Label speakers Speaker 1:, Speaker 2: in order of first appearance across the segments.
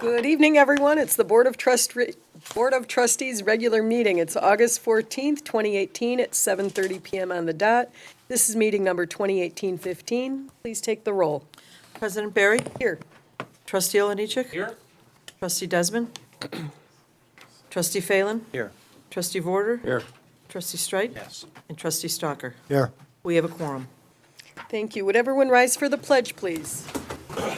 Speaker 1: Good evening, everyone. It's the Board of Trustees regular meeting. It's August 14th, 2018 at 7:30 PM on the dot. This is meeting number 2018-15. Please take the roll.
Speaker 2: President Barry?
Speaker 1: Here.
Speaker 2: Trustee Olenichek?
Speaker 3: Here.
Speaker 2: Trustee Desmond? Trustee Phelan?
Speaker 3: Here.
Speaker 2: Trustee Vorder?
Speaker 3: Here.
Speaker 2: Trustee Streit?
Speaker 3: Yes.
Speaker 2: And Trustee Stalker?
Speaker 4: Here.
Speaker 2: We have a quorum.
Speaker 1: Thank you. Would everyone rise for the pledge, please?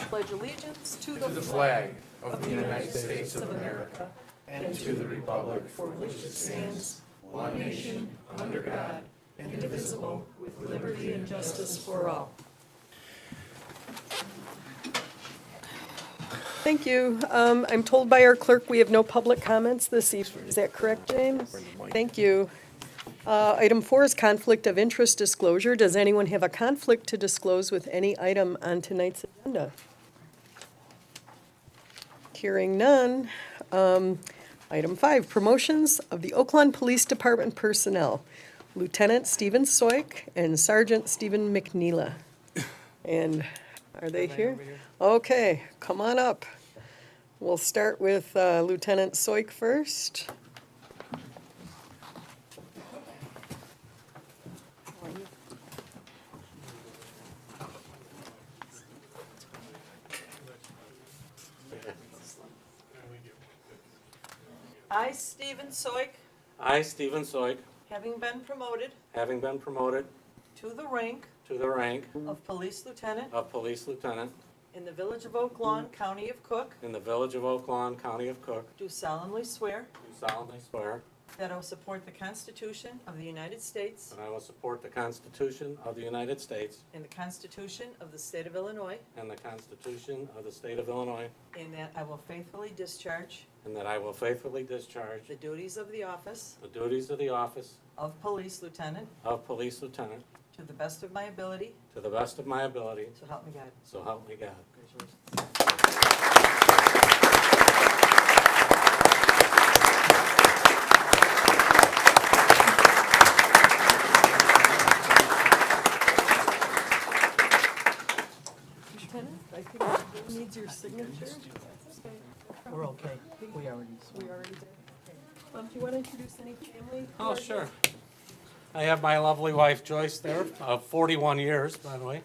Speaker 1: Pledge allegiance to the
Speaker 3: Flag of the United States of America and to the republic for which it stands, one nation, under God, indivisible, with liberty and justice for all.
Speaker 1: Thank you. I'm told by our clerk we have no public comments this evening. Is that correct, James? Thank you. Item 4 is conflict of interest disclosure. Does anyone have a conflict to disclose with any item on tonight's agenda? Hearing none. Item 5, promotions of the Oakland Police Department personnel. Lieutenant Stephen Soik and Sergeant Stephen McNeela. And are they here? Okay, come on up. We'll start with Lieutenant Soik first.
Speaker 2: I, Stephen Soik,
Speaker 3: I, Stephen Soik,
Speaker 2: having been promoted
Speaker 3: having been promoted
Speaker 2: to the rank
Speaker 3: to the rank
Speaker 2: of Police Lieutenant
Speaker 3: of Police Lieutenant
Speaker 2: in the Village of Oak Lawn, County of Cook,
Speaker 3: in the Village of Oak Lawn, County of Cook,
Speaker 2: do solemnly swear
Speaker 3: do solemnly swear
Speaker 2: that I will support the Constitution of the United States
Speaker 3: that I will support the Constitution of the United States
Speaker 2: and the Constitution of the State of Illinois,
Speaker 3: and the Constitution of the State of Illinois,
Speaker 2: and that I will faithfully discharge
Speaker 3: and that I will faithfully discharge
Speaker 2: the duties of the office
Speaker 3: the duties of the office
Speaker 2: of Police Lieutenant
Speaker 3: of Police Lieutenant
Speaker 2: to the best of my ability,
Speaker 3: to the best of my ability,
Speaker 2: so help me God.
Speaker 3: so help me God.
Speaker 1: Lieutenant, I think it needs your signature.
Speaker 2: We're okay. We already.
Speaker 1: We already did. Do you want to introduce any family?
Speaker 3: Oh, sure. I have my lovely wife Joyce there, of 41 years, by the way.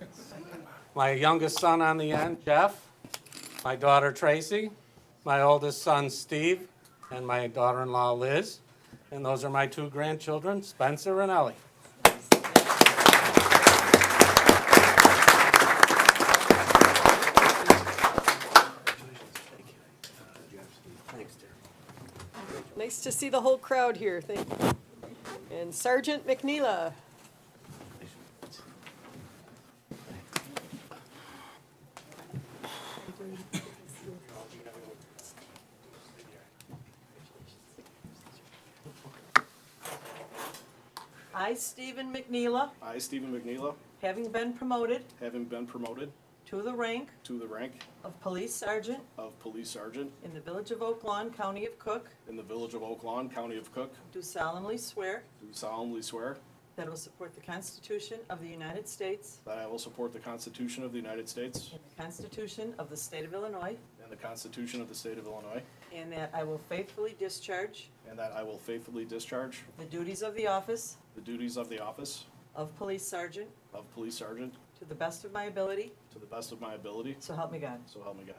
Speaker 3: My youngest son on the end, Jeff. My daughter Tracy. My oldest son Steve. And my daughter-in-law Liz. And those are my two grandchildren, Spencer and Ellie. Thanks, dear.
Speaker 1: Nice to see the whole crowd here. Thank you. And Sergeant McNeela.
Speaker 2: I, Stephen McNeela,
Speaker 4: I, Stephen McNeela,
Speaker 2: having been promoted
Speaker 4: having been promoted
Speaker 2: to the rank
Speaker 4: to the rank
Speaker 2: of Police Sergeant
Speaker 4: of Police Sergeant
Speaker 2: in the Village of Oak Lawn, County of Cook,
Speaker 4: in the Village of Oak Lawn, County of Cook,
Speaker 2: do solemnly swear
Speaker 4: do solemnly swear
Speaker 2: that I will support the Constitution of the United States
Speaker 4: that I will support the Constitution of the United States
Speaker 2: and the Constitution of the State of Illinois,
Speaker 4: and the Constitution of the State of Illinois,
Speaker 2: and that I will faithfully discharge
Speaker 4: and that I will faithfully discharge
Speaker 2: the duties of the office
Speaker 4: the duties of the office
Speaker 2: of Police Sergeant
Speaker 4: of Police Sergeant
Speaker 2: to the best of my ability,
Speaker 4: to the best of my ability,
Speaker 2: so help me God.
Speaker 4: so help me God.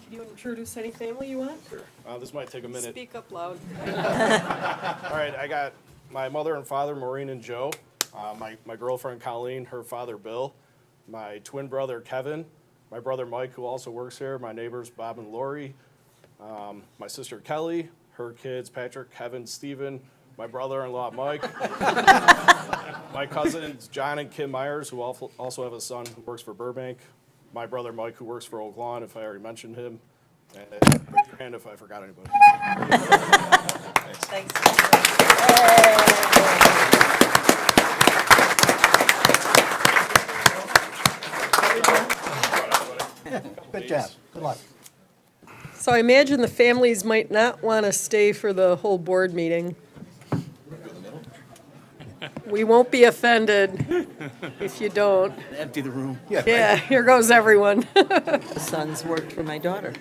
Speaker 1: Can you introduce any family you want?
Speaker 4: This might take a minute.
Speaker 1: Speak up loud.
Speaker 4: All right, I got my mother and father, Maureen and Joe, my girlfriend Colleen, her father Bill, my twin brother Kevin, my brother Mike, who also works here, my neighbors Bob and Lori, my sister Kelly, her kids Patrick, Kevin, Steven, my brother-in-law Mike, my cousins John and Kim Myers, who also have a son who works for Burbank, my brother Mike, who works for Oak Lawn, if I already mentioned him, and raise your hand if I forgot anybody.
Speaker 2: Thanks.
Speaker 5: Good job. Good luck.
Speaker 1: So I imagine the families might not want to stay for the whole board meeting. We won't be offended if you don't.
Speaker 5: Empty the room.
Speaker 1: Yeah, here goes everyone.
Speaker 2: The sons worked for my daughter.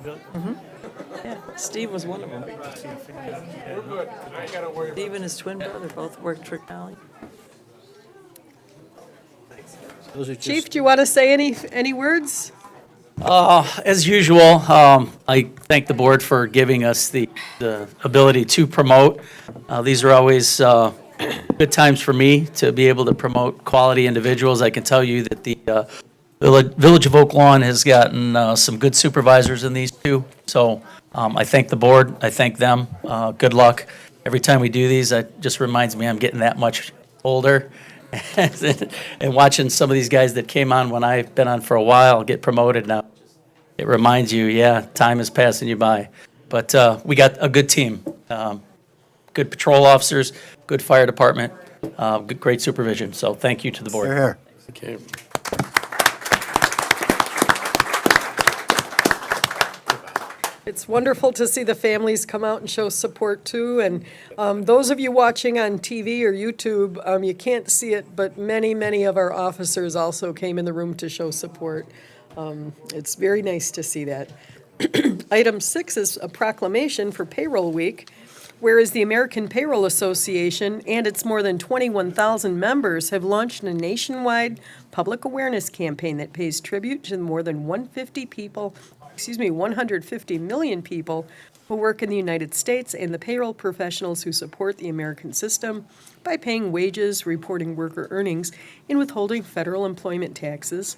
Speaker 2: Mhm. Yeah, Steve was one of them. Steve and his twin brother both worked for Cali.
Speaker 5: Those are
Speaker 1: Chief, do you want to say any words?
Speaker 6: As usual, I thank the board for giving us the ability to promote. These are always good times for me to be able to promote quality individuals. I can tell you that the Village of Oak Lawn has gotten some good supervisors in these two. So I thank the board. I thank them. Good luck. Every time we do these, it just reminds me I'm getting that much older. And watching some of these guys that came on when I've been on for a while get promoted now, it reminds you, yeah, time is passing you by. But we got a good team, good patrol officers, good fire department, great supervision. So thank you to the board.
Speaker 5: Here.
Speaker 3: Okay.
Speaker 1: It's wonderful to see the families come out and show support too. And those of you watching on TV or YouTube, you can't see it, but many, many of our officers also came in the room to show support. It's very nice to see that. Item 6 is a proclamation for payroll week, whereas the American Payroll Association and its more than 21,000 members have launched a nationwide public awareness campaign that pays tribute to the more than 150 million people who work in the United States and the payroll professionals who support the American system by paying wages, reporting worker earnings, and withholding federal employment taxes.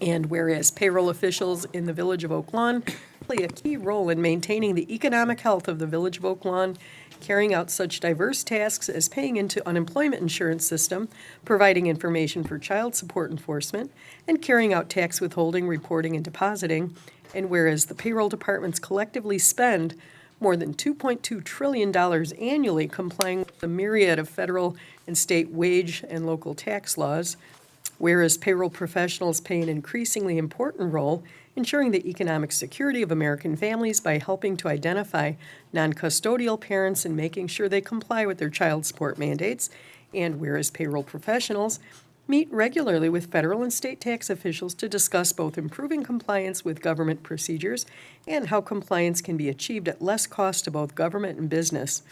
Speaker 1: And whereas payroll officials in the Village of Oak Lawn play a key role in maintaining the economic health of the Village of Oak Lawn, carrying out such diverse tasks as paying into unemployment insurance system, providing information for child support enforcement, and carrying out tax withholding, reporting, and depositing. And whereas the payroll departments collectively spend more than $2.2 trillion annually complying with the myriad of federal and state wage and local tax laws, whereas payroll professionals play an increasingly important role ensuring the economic security of American families by helping to identify non-custodial parents and making sure they comply with their child support mandates, and whereas payroll professionals meet regularly with federal and state tax officials to discuss both improving compliance with government procedures and how compliance can be achieved at less cost to both government and business.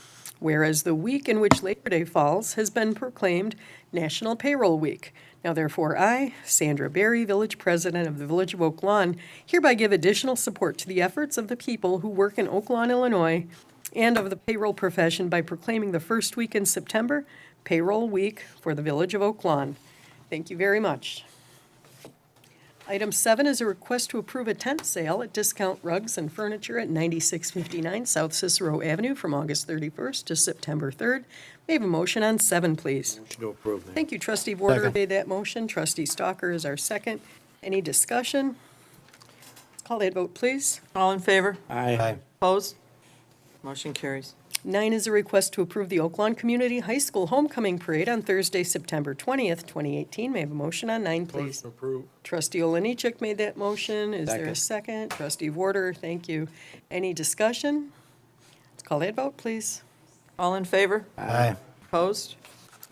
Speaker 1: Whereas the week in which Labor Day falls has been proclaimed National Payroll Week. Now therefore, I, Sandra Berry, Village President of the Village of Oak Lawn, hereby give additional support to the efforts of the people who work in Oak Lawn, Illinois, and of the payroll profession by proclaiming the first week in September Payroll Week for the Village of Oak Lawn. Thank you very much. Item 7 is a request to approve a tent sale at Discount Rugs and Furniture at 9659 South Cicero Avenue from August 31st to September 3rd. May I have a motion on 7, please?
Speaker 5: Motion to approve.
Speaker 1: Thank you, Trustee Warder
Speaker 5: Second.
Speaker 1: made that motion. Trustee Stalker is our second. Any discussion? Call that vote, please.
Speaker 2: All in favor?
Speaker 5: Aye.
Speaker 2: Opposed? Motion carries.
Speaker 1: 9 is a request to approve the Oak Lawn Community High School Homecoming Parade on Thursday, September 20th, 2018. May I have a motion on 9, please?
Speaker 3: Approved.
Speaker 1: Trustee Oliniechek made that motion. Is there a second? Trustee Warder, thank you. Any discussion? Let's call that vote, please.
Speaker 2: All in favor?
Speaker 5: Aye.
Speaker 2: Opposed?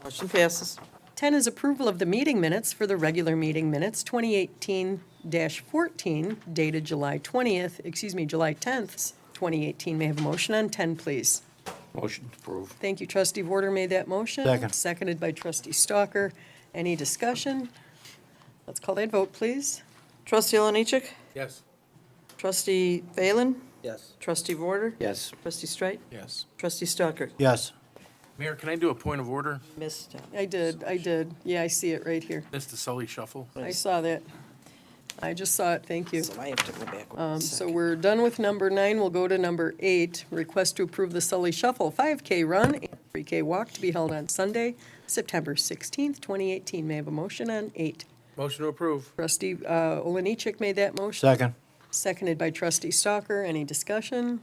Speaker 2: Motion passes.
Speaker 1: 10 is approval of the meeting minutes for the regular meeting minutes, 2018-14, dated July 10th, 2018. May I have a motion on 10, please?
Speaker 3: Motion approved.
Speaker 1: Thank you. Trustee Warder made that motion.
Speaker 5: Second.
Speaker 1: Seconded by Trustee Stalker. Any discussion? Let's call that vote, please.
Speaker 2: Trustee Oliniechek?
Speaker 3: Yes.
Speaker 2: Trustee Valen?
Speaker 5: Yes.
Speaker 2: Trustee Warder?
Speaker 5: Yes.
Speaker 2: Trustee Streit?
Speaker 7: Yes.
Speaker 2: Trustee Stalker?
Speaker 5: Yes.
Speaker 7: Mayor, can I do a point of order?
Speaker 2: Missed.
Speaker 1: I did. Yeah, I see it right here.
Speaker 7: Missed the Sully shuffle.
Speaker 1: I saw that. I just saw it. Thank you.
Speaker 2: So I have to go back one
Speaker 1: So
Speaker 2: second.
Speaker 1: we're done with number 9. We'll go to number 8. Request to approve the Sully Shuffle 5K run and 3K walk to be held on Sunday, September 16th, 2018. May I have a motion on 8?
Speaker 7: Motion to approve.
Speaker 1: Trustee Oliniechek made that motion.
Speaker 5: Second.
Speaker 1: Seconded by Trustee Stalker. Any discussion?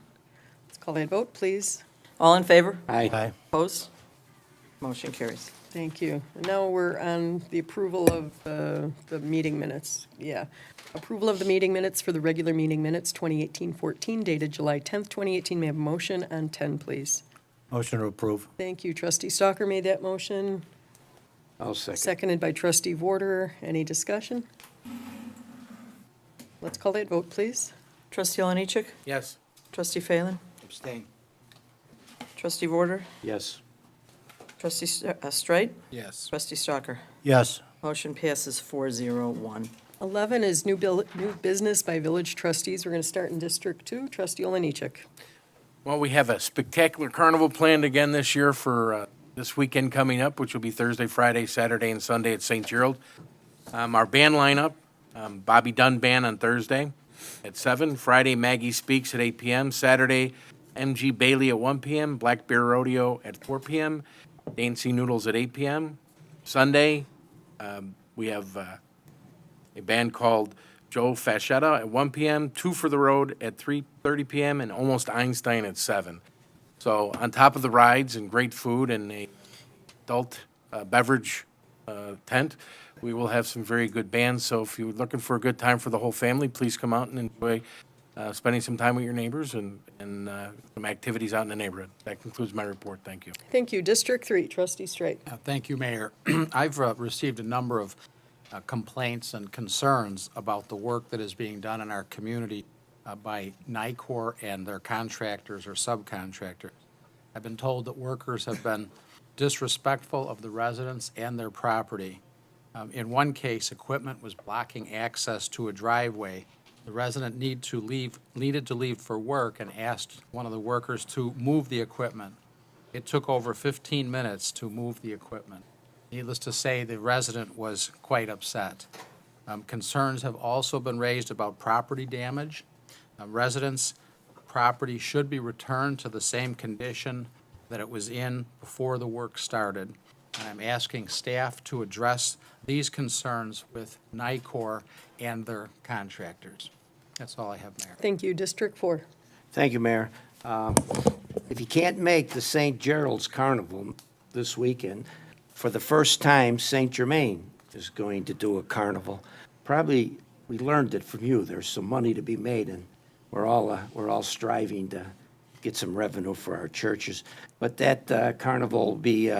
Speaker 1: Let's call that vote, please.
Speaker 2: All in favor?
Speaker 5: Aye.
Speaker 2: Opposed? Motion carries.
Speaker 1: Thank you. And now we're on the approval of the meeting minutes. Yeah. Approval of the meeting minutes for the regular meeting minutes, 2018-14, dated July 10th, 2018. May I have a motion on 10, please?
Speaker 5: Motion to approve.
Speaker 1: Thank you. Trustee Stalker made that motion,
Speaker 5: I'll second.
Speaker 1: seconded by Trustee Warder. Any discussion? Let's call that vote, please.
Speaker 2: Trustee Oliniechek?
Speaker 7: Yes.
Speaker 2: Trustee Phelan?
Speaker 5: Abstain.
Speaker 2: Trustee Warder?
Speaker 5: Yes.
Speaker 2: Trustee Streit?
Speaker 7: Yes.
Speaker 2: Trustee Stalker?
Speaker 5: Yes.
Speaker 2: Motion passes 401.
Speaker 1: 11 is new business by village trustees. We're going to start in District 2. Trustee Oliniechek.
Speaker 7: Well, we have a spectacular carnival planned again this year for this weekend coming up, which will be Thursday, Friday, Saturday, and Sunday at St. Gerald. Our band lineup, Bobby Dunn Band on Thursday at 7, Friday Maggie Speaks at 8 p.m., Saturday MG Bailey at 1 p.m., Black Bear Rodeo at 4 p.m., Dancing Noodles at 8 p.m. Sunday, we have a band called Joe Fascetta at 1 p.m., Two for the Road at 3:30 p.m., and Almost Einstein at 7. So on top of the rides and great food and a adult beverage tent, we will have some very good bands. So if you're looking for a good time for the whole family, please come out and enjoy spending some time with your neighbors and some activities out in the neighborhood. That concludes my report. Thank you.
Speaker 1: Thank you. District 3, Trustee Straight.
Speaker 8: Thank you, Mayor. I've received a number of complaints and concerns about the work that is being done in our community by NICOR and their contractors or subcontractors. I've been told that workers have been disrespectful of the residents and their property. In one case, equipment was blocking access to a driveway. The resident needed to leave for work and asked one of the workers to move the equipment. It took over 15 minutes to move the equipment. Needless to say, the resident was quite upset. Concerns have also been raised about property damage. Residents' property should be returned to the same condition that it was in before the work started. And I'm asking staff to address these concerns with NICOR and their contractors. That's all I have, Mayor.
Speaker 1: Thank you. District 4.
Speaker 9: Thank you, Mayor. If you can't make the St. Gerald's Carnival this weekend, for the first time, St. Germain is going to do a carnival. Probably, we learned it from you. There's some money to be made, and we're all striving to get some revenue for our churches. But that carnival will be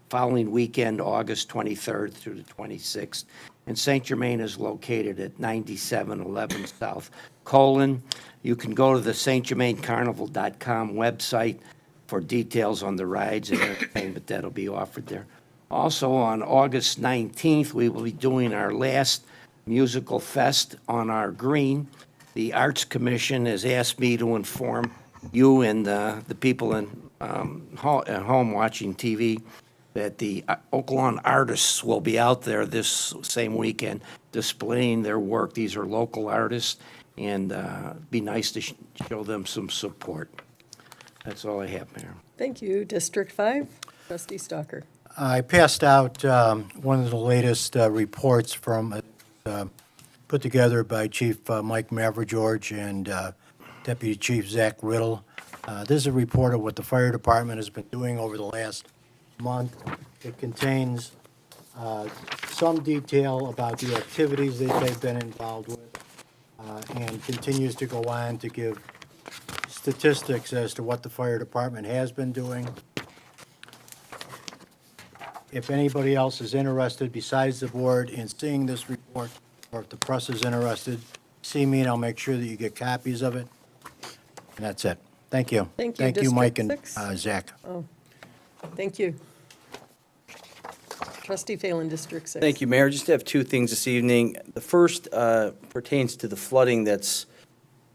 Speaker 9: following weekend, August 23rd through the 26th. And St. Germain is located at 9711 South Colon. You can go to the stgermaincarnival.com website for details on the rides and entertainment that'll be offered there. Also, on August 19th, we will be doing our last musical fest on our green. The Arts Commission has asked me to inform you and the people at home watching TV that the Oaklawn artists will be out there this same weekend displaying their work. These are local artists, and it'd be nice to show them some support. That's all I have, Mayor.
Speaker 1: Thank you. District 5, Trustee Stalker.
Speaker 5: I passed out one of the latest reports from put together by Chief Mike Mavergeorge and Deputy Chief Zach Riddle. This is a report of what the fire department has been doing over the last month. It contains some detail about the activities that they've been involved with and continues to go on to give statistics as to what the fire department has been doing. If anybody else is interested besides the board in seeing this report, or if the press is interested, see me and I'll make sure that you get copies of it. And that's it. Thank you.
Speaker 1: Thank you.
Speaker 5: Thank you, Mike and
Speaker 1: District 6.
Speaker 5: Zach.
Speaker 1: Thank you. Trustee Phelan, District 6.
Speaker 10: Thank you, Mayor. Just have two things this evening. The first pertains to the flooding that's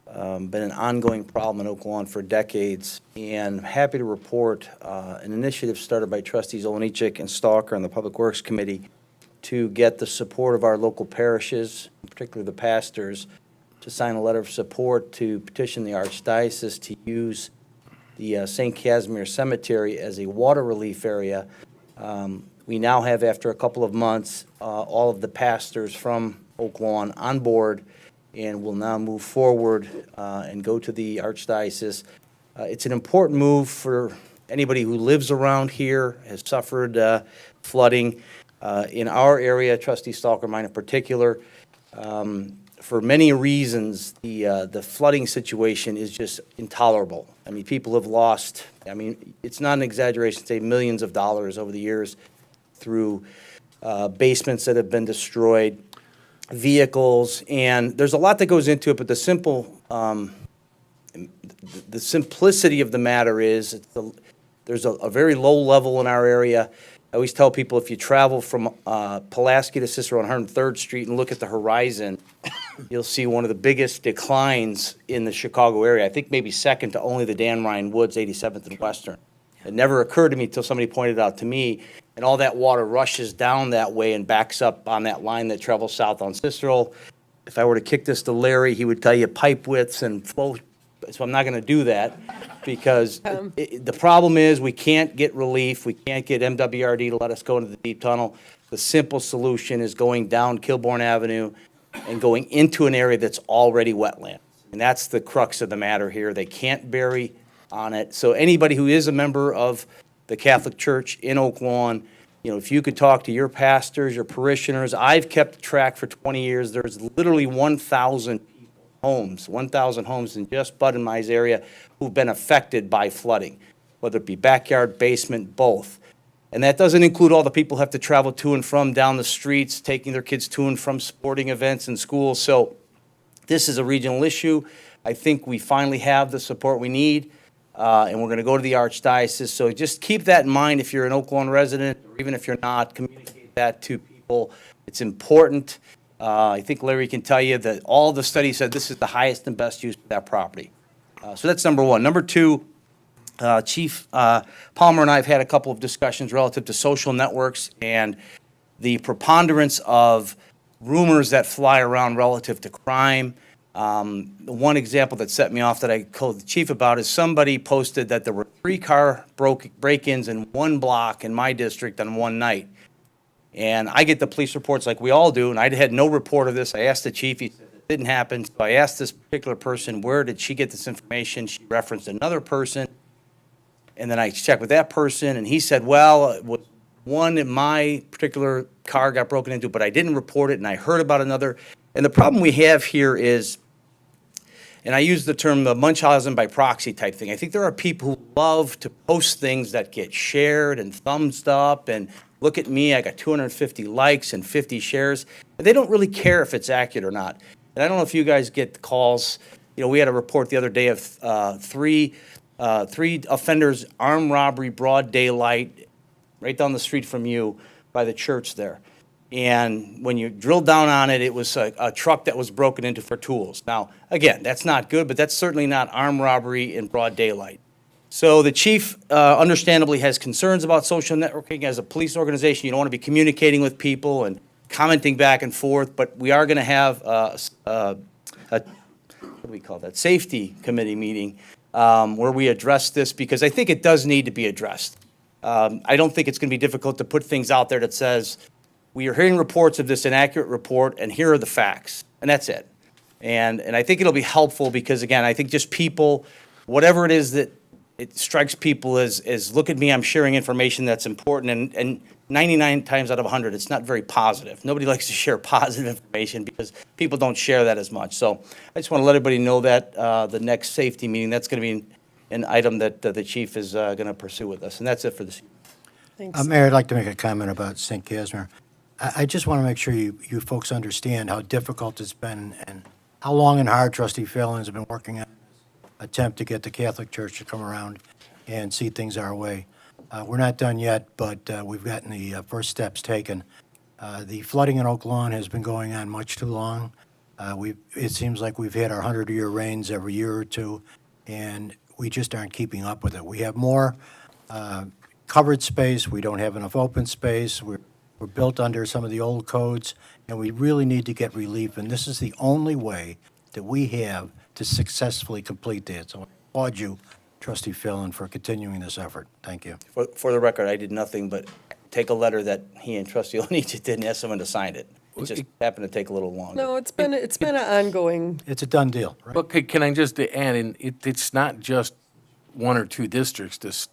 Speaker 10: been an ongoing problem in Oak Lawn for decades. And I'm happy to report an initiative started by Trustees Oliniechek and Stalker and the Public Works Committee to get the support of our local parishes, particularly the pastors, to sign a letter of support to petition the Archdiocese to use the St. Casimir Cemetery as a water relief area. We now have, after a couple of months, all of the pastors from Oak Lawn on board and will now move forward and go to the Archdiocese. It's an important move for anybody who lives around here, has suffered flooding. In our area, Trustee Stalker, mine in particular, for many reasons, the flooding situation is just intolerable. I mean, people have lost, I mean, it's not an exaggeration to say millions of dollars over the years through basements that have been destroyed, vehicles, and there's a lot that goes into it, but the simplicity of the matter is there's a very low level in our area. I always tell people, if you travel from Pulaski to Cicero on 103rd Street and look at the horizon, you'll see one of the biggest declines in the Chicago area. I think maybe second to only the Dan Ryan Woods, 87th and Western. It never occurred to me until somebody pointed out to me, and all that water rushes down that way and backs up on that line that travels south on Cicero. If I were to kick this to Larry, he would tell you pipe widths and flow, so I'm not going to do that, because the problem is we can't get relief, we can't get MWRD to let us go into the deep tunnel. The simple solution is going down Kilbourne Avenue and going into an area that's already wetland. And that's the crux of the matter here. They can't bury on it. So anybody who is a member of the Catholic Church in Oak Lawn, you know, if you could talk to your pastors, your parishioners, I've kept track for 20 years. There's literally 1,000 homes, 1,000 homes in just Bud and Mize area who've been affected by flooding, whether it be backyard, basement, both. And that doesn't include all the people who have to travel to and from down the streets, taking their kids to and from sporting events and schools. So this is a regional issue. I think we finally have the support we need, and we're going to go to the Archdiocese. So just keep that in mind if you're an Oak Lawn resident, or even if you're not, communicate that to people. It's important. I think Larry can tell you that all the studies said this is the highest and best use of that property. So that's number one. Number two, Chief Palmer and I have had a couple of discussions relative to social networks and the preponderance of rumors that fly around relative to crime. The one example that set me off that I told the chief about is somebody posted that there were 3 car break-ins in one block in my district on one night. And I get the police reports like we all do, and I had no report of this. I asked the chief, he said it didn't happen. So I asked this particular person, where did she get this information? She referenced another person. And then I checked with that person, and he said, well, it was one in my particular car got broken into, but I didn't report it, and I heard about another. And the problem we have here is, and I use the term the Munchausen by proxy type thing. I think there are people who love to post things that get shared and thumbs up, and look at me, I got 250 likes and 50 shares. And they don't really care if it's accurate or not. And I don't know if you guys get calls. You know, we had a report the other day of three offenders, armed robbery, broad daylight, right down the street from you by the church there. And when you drill down on it, it was a truck that was broken into for tools. Now, again, that's not good, but that's certainly not armed robbery in broad daylight. So the chief understandably has concerns about social networking. As a police organization, you don't want to be communicating with people and commenting back and forth, but we are going to have what do we call that, safety committee meeting where we address this, because I think it does need to be addressed. I don't think it's going to be difficult to put things out there that says, we are hearing reports of this inaccurate report, and here are the facts, and that's it. And I think it'll be helpful because, again, I think just people, whatever it is that it strikes people as look at me, I'm sharing information that's important, and 99 times out of 100, it's not very positive. Nobody likes to share positive information because people don't share that as much. So I just want to let everybody know that the next safety meeting, that's going to be an item that the chief is going to pursue with us, and that's it for this evening.
Speaker 1: Thanks.
Speaker 5: Mayor, I'd like to make a comment about St. Casimir. I just want to make sure you folks understand how difficult it's been and how long and hard Trustee Phelan has been working on this attempt to get the Catholic Church to come around and see things our way. We're not done yet, but we've gotten the first steps taken. The flooding in Oak Lawn has been going on much too long. It seems like we've had our 100-year rains every year or two, and we just aren't keeping up with it. We have more covered space. We don't have enough open space. We're built under some of the old codes, and we really need to get relief, and this is the only way that we have to successfully complete that. So I applaud you, Trustee Phelan, for continuing this effort. Thank you.
Speaker 10: For the record, I did nothing but take a letter that he and Trustee Onich did and ask someone to sign it. It just happened to take a little longer.
Speaker 1: No, it's been an ongoing,
Speaker 5: It's a done deal, right?
Speaker 7: But can I just add in, it's not just 1 or 2 districts this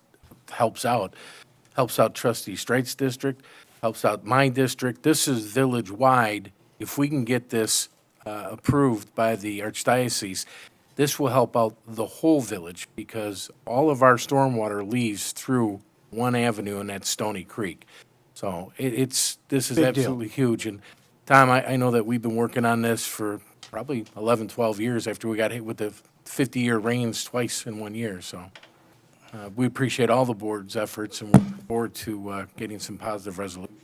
Speaker 7: helps out. helps out Trustee Straight's district, helps out my district. This is village-wide. If we can get this approved by the Archdiocese, this will help out the whole village because all of our stormwater leaves through one avenue, and that's Stony Creek. So this is
Speaker 5: Big deal.
Speaker 7: absolutely huge. And Tom, I know that we've been working on this for probably 11, 12 years after we got hit with the 50-year rains twice in 1 year. So we appreciate all the board's efforts and we look forward to getting some positive resolution.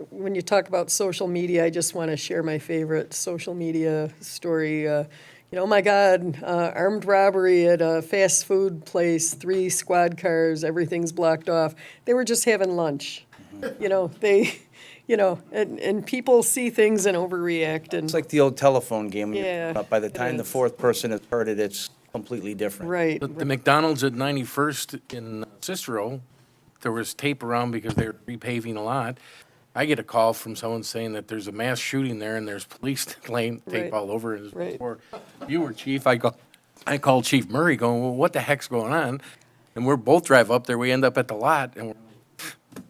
Speaker 1: When you talk about social media, I just want to share my favorite social media story. Oh my God, armed robbery at a fast food place, 3 squad cars, everything's blocked off. They were just having lunch. And people see things and overreact and.
Speaker 10: It's like the old telephone game.
Speaker 1: Yeah,
Speaker 10: By the
Speaker 1: it
Speaker 10: time the
Speaker 1: is.
Speaker 10: fourth person has heard it, it's completely different.
Speaker 1: Right.
Speaker 7: The McDonald's at 91st in Cicero, there was tape around because they were repaving a lot. I get a call from someone saying that there's a mass shooting there and there's police laying tape
Speaker 1: Right.
Speaker 7: all over it.
Speaker 1: Right.
Speaker 7: Before you were chief, I called Chief Murray going, well, what the heck's going on? And we're both drive up there, we end up at the lot and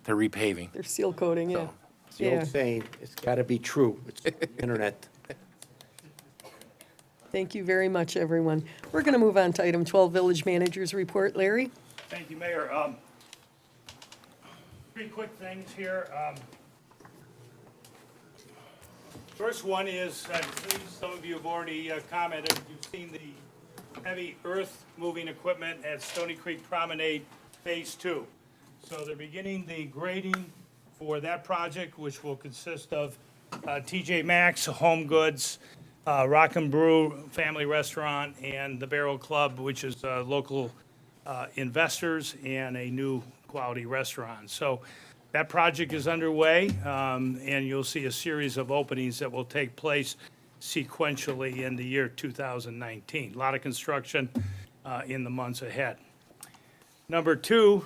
Speaker 7: they're repaving.
Speaker 1: They're seal coating, yeah.
Speaker 9: It's the
Speaker 1: Yeah.
Speaker 9: old saying, it's got to be true. It's the internet.
Speaker 1: Thank you very much, everyone. We're going to move on to item 12, Village Manager's Report. Larry?
Speaker 11: Thank you, Mayor. 3 quick things here. First one is, please, some of you have already commented, you've seen the heavy earth-moving equipment at Stony Creek Promenade Phase 2. So they're beginning the grading for that project, which will consist of TJ Maxx, Home Goods, Rock and Brew Family Restaurant, and the Barrel Club, which is local investors and a new quality restaurant. So that project is underway, and you'll see a series of openings that will take place sequentially in the year 2019. A lot of construction in the months ahead. Number 2,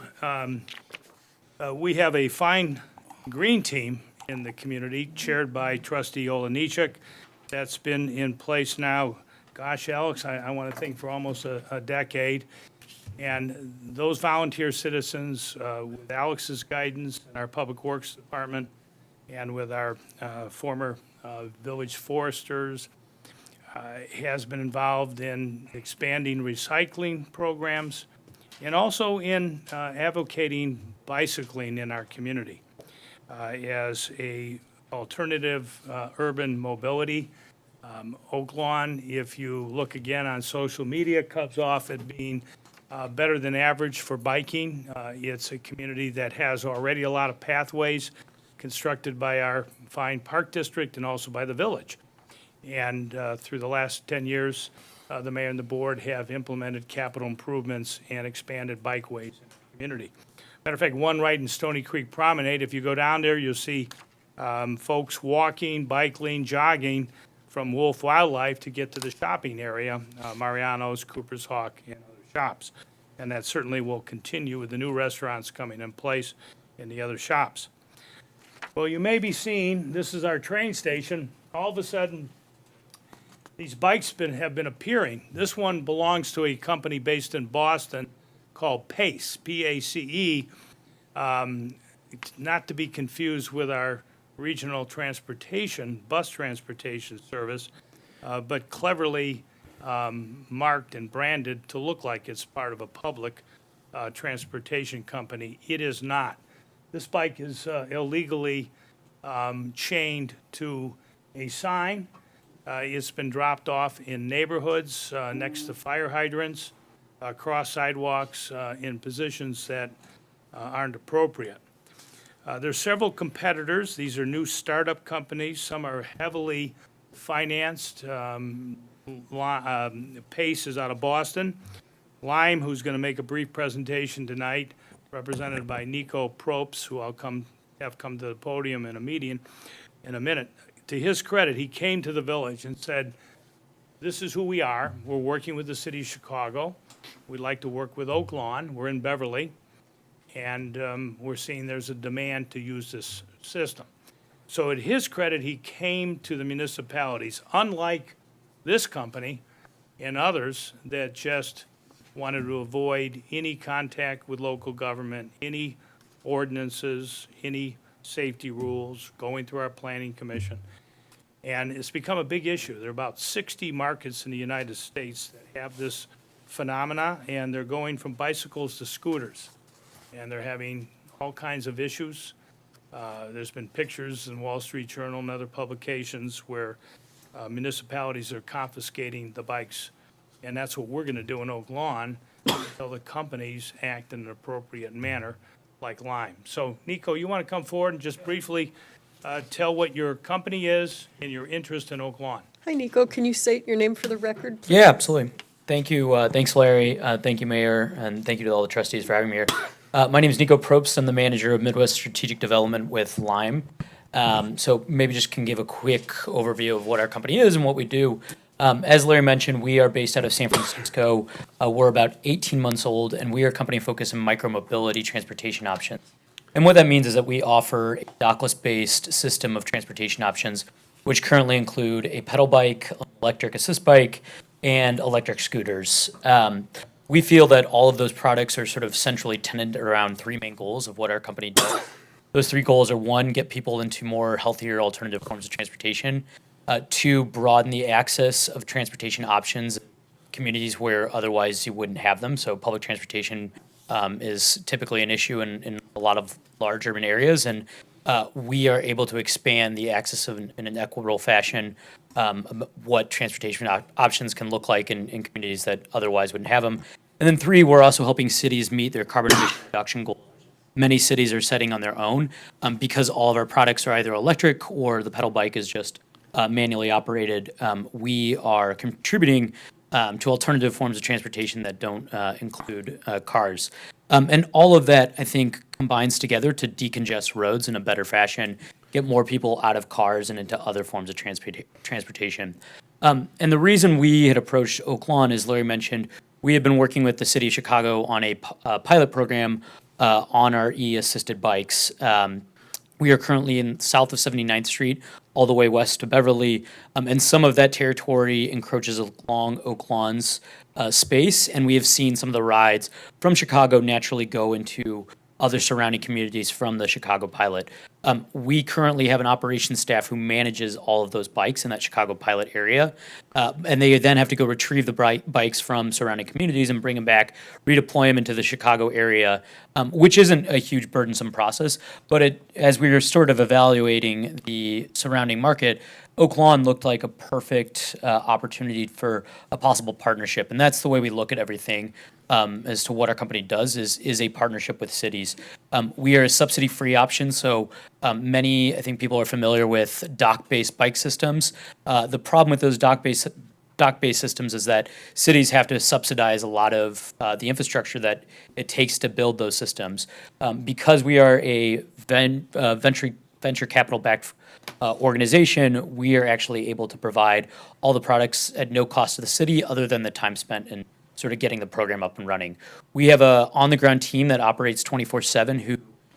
Speaker 11: we have a fine green team in the community chaired by Trustee Olenichuk. That's been in place now, gosh, Alex, I want to think for almost a decade. And those volunteer citizens, with Alex's guidance and our Public Works Department, and with our former village foresters, has been involved in expanding recycling programs and also in advocating bicycling in our community as a alternative urban mobility. Oak Lawn, if you look again on social media, comes off at being better than average for biking. It's a community that has already a lot of pathways constructed by our fine park district and also by the village. And through the last 10 years, the mayor and the board have implemented capital improvements and expanded bikeways in the community. Matter of fact, one right in Stony Creek Promenade, if you go down there, you'll see folks walking, biking, jogging from Wolf Wildlife to get to the shopping area, Mariano's, Cooper's Hawk, and other shops. And that certainly will continue with the new restaurants coming in place in the other shops. Well, you may be seeing, this is our train station. All of a sudden, these bikes have been appearing. This one belongs to a company based in Boston called PACE, P-A-C-E, not to be confused with our regional transportation, bus transportation service, but cleverly marked and branded to look like it's part of a public transportation company. It is not. This bike is illegally chained to a sign. It's been dropped off in neighborhoods next to fire hydrants, across sidewalks, in positions that aren't appropriate. There's several competitors. These are new startup companies. Some are heavily financed. Pace is out of Boston. Lime, who's going to make a brief presentation tonight, represented by Nico Propes, who I'll have come to the podium in a meeting in a minute. To his credit, he came to the village and said, this is who we are. We're working with the city of Chicago. We'd like to work with Oak Lawn. We're in Beverly. And we're seeing there's a demand to use this system. So at his credit, he came to the municipalities, unlike this company and others that just wanted to avoid any contact with local government, any ordinances, any safety rules, going through our planning commission. And it's become a big issue. There are about 60 markets in the United States that have this phenomena, and they're going from bicycles to scooters. And they're having all kinds of issues. There's been pictures in Wall Street Journal and other publications where municipalities are confiscating the bikes. And that's what we're going to do in Oak Lawn until the companies act in an appropriate manner like Lime. So, Nico, you want to come forward and just briefly tell what your company is and your interest in Oak Lawn?
Speaker 1: Hi, Nico. Can you state your name for the record?
Speaker 12: Yeah, absolutely. Thank you. Thanks, Larry. Thank you, Mayor, and thank you to all the trustees for having me here. My name is Nico Probst. I'm the manager of Midwest Strategic Development with Lime. So maybe just can give a quick overview of what our company is and what we do. As Larry mentioned, we are based out of San Francisco. We're about 18 months old, and we are a company focused on micromobility transportation options. And what that means is that we offer a dockless-based system of transportation options, which currently include a pedal bike, electric assist bike, and electric scooters. We feel that all of those products are sort of centrally tenet around three main goals of what our company does. Those three goals are, one, get people into more healthier alternative forms of transportation. Two, broaden the access of transportation options in communities where otherwise you wouldn't have them. So public transportation is typically an issue in a lot of large urban areas, and we are able to expand the access in an equitable fashion, what transportation options can look like in communities that otherwise wouldn't have them. And then three, we're also helping cities meet their carbon emission reduction goals. Many cities are setting on their own because all of our products are either electric or the pedal bike is just manually operated. We are contributing to alternative forms of transportation that don't include cars. And all of that, I think, combines together to decongest roads in a better fashion, get more people out of cars and into other forms of transportation. And the reason we had approached Oak Lawn, as Larry mentioned, we have been working with the city of Chicago on a pilot program on our e-assisted bikes. We are currently in south of 79th Street, all the way west to Beverly, and some of that territory encroaches along Oak Lawn's space, and we have seen some of the rides from Chicago naturally go into other surrounding communities from the Chicago pilot. We currently have an operations staff who manages all of those bikes in that Chicago pilot area, and they then have to go retrieve the bikes from surrounding communities and bring them back, redeploy them into the Chicago area, which isn't a huge burdensome process, but as we were sort of evaluating the surrounding market, Oak Lawn looked like a perfect opportunity for a possible partnership, and that's the way we look at everything. As to what our company does is a partnership with cities. We are a subsidy-free option, so many, I think people are familiar with dock-based bike systems. The problem with those dock-based systems is that cities have to subsidize a lot of the infrastructure that it takes to build those systems. Because we are a venture capital-backed organization, we are actually able to provide all the products at no cost to the city other than the time spent in sort of getting the program up and running. We have a on-the-ground team that operates 24/7 who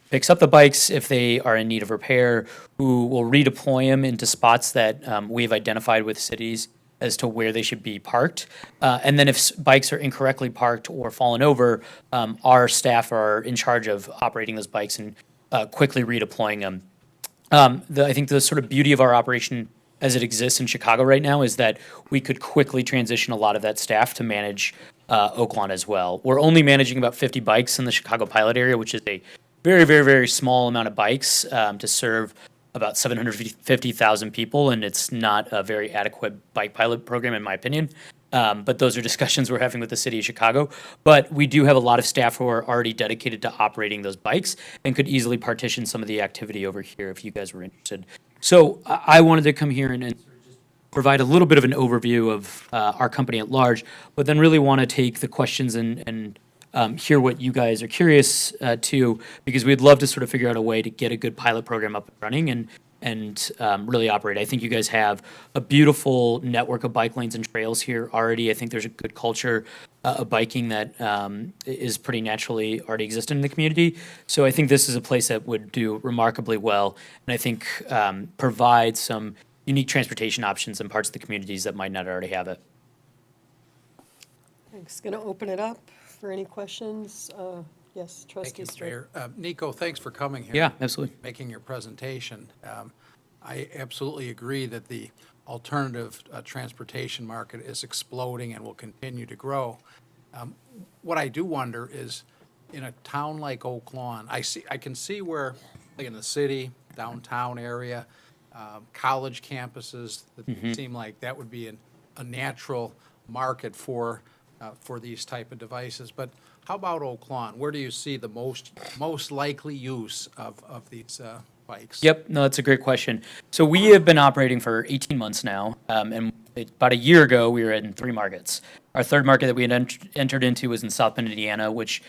Speaker 12: picks up the bikes if they are in need of repair, who will redeploy them into spots that we've identified with cities as to where they should be parked. And then if bikes are incorrectly parked or fallen over, our staff are in charge of operating those bikes and quickly redeploying them. I think the sort of beauty of our operation as it exists in Chicago right now is that we could quickly transition a lot of that staff to manage Oak Lawn as well. We're only managing about 50 bikes in the Chicago pilot area, which is a very, very, very small amount of bikes to serve about 750,000 people, and it's not a very adequate bike pilot program, in my opinion. But those are discussions we're having with the city of Chicago. But we do have a lot of staff who are already dedicated to operating those bikes and could easily partition some of the activity over here if you guys were interested. So I wanted to come here and just provide a little bit of an overview of our company at large, but then really want to take the questions and hear what you guys are curious to, because we'd love to sort of figure out a way to get a good pilot program up and running and really operate. I think you guys have a beautiful network of bike lanes and trails here already. I think there's a good culture of biking that is pretty naturally already existent in the community. So I think this is a place that would do remarkably well, and I think provide some unique transportation options in parts of the communities that might not already have it.
Speaker 1: Thanks. Going to open it up for any questions. Yes,
Speaker 8: Thank you,
Speaker 1: Trustee Stewart.
Speaker 8: Mayor. Nico, thanks for coming here.
Speaker 12: Yeah, absolutely.
Speaker 8: Making your presentation. I absolutely agree that the alternative transportation market is exploding and will continue to grow. What I do wonder is, in a town like Oak Lawn, I can see where, like in the city, downtown area, college campuses, that seem like that would be a natural market for these type of devices. But how about Oak Lawn? Where do you see the most likely use of these bikes?
Speaker 12: Yep, no, that's a great question. So we have been operating for 18 months now, and about a year ago, we were in 3 markets. Our third market that we had entered into was in South Bend, Indiana, which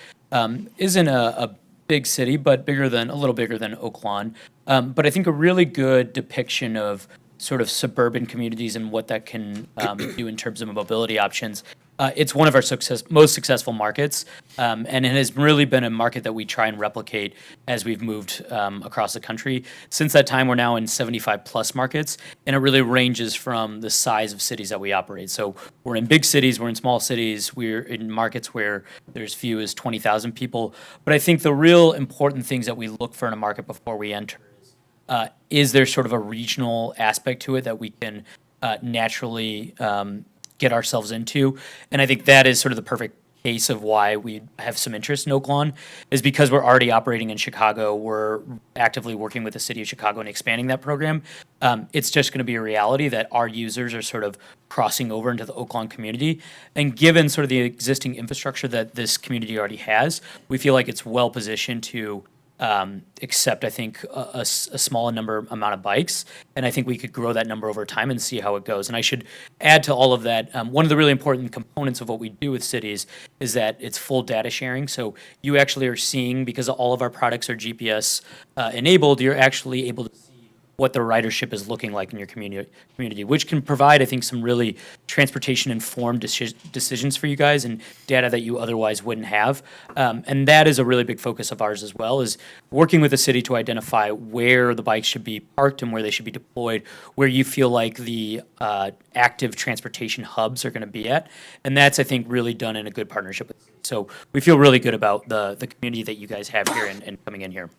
Speaker 12: isn't a big city, but a little bigger than Oak Lawn. But I think a really good depiction of sort of suburban communities and what that can do in terms of mobility options. It's one of our most successful markets, and it has really been a market that we try and replicate as we've moved across the country. Since that time, we're now in 75+ markets, and it really ranges from the size of cities that we operate. So we're in big cities, we're in small cities, we're in markets where there's few as 20,000 people. But I think the real important things that we look for in a market before we enter is there sort of a regional aspect to it that we can naturally get ourselves into. And I think that is sort of the perfect case of why we have some interest in Oak Lawn, is because we're already operating in Chicago. We're actively working with the city of Chicago and expanding that program. It's just going to be a reality that our users are sort of crossing over into the Oak Lawn community. And given sort of the existing infrastructure that this community already has, we feel like it's well positioned to accept, I think, a small amount of bikes. And I think we could grow that number over time and see how it goes. And I should add to all of that, one of the really important components of what we do with cities is that it's full data sharing. So you actually are seeing, because all of our products are GPS enabled, you're actually able to see what the ridership is looking like in your community, which can provide, I think, some really transportation-informed decisions for you guys and data that you otherwise wouldn't have. And that is a really big focus of ours as well, is working with the city to identify where the bikes should be parked and where they should be deployed, where you feel like the active transportation hubs are going to be at. And that's, I think, really done in a good partnership with the city. So we feel really good about the community that you guys have here and coming in here.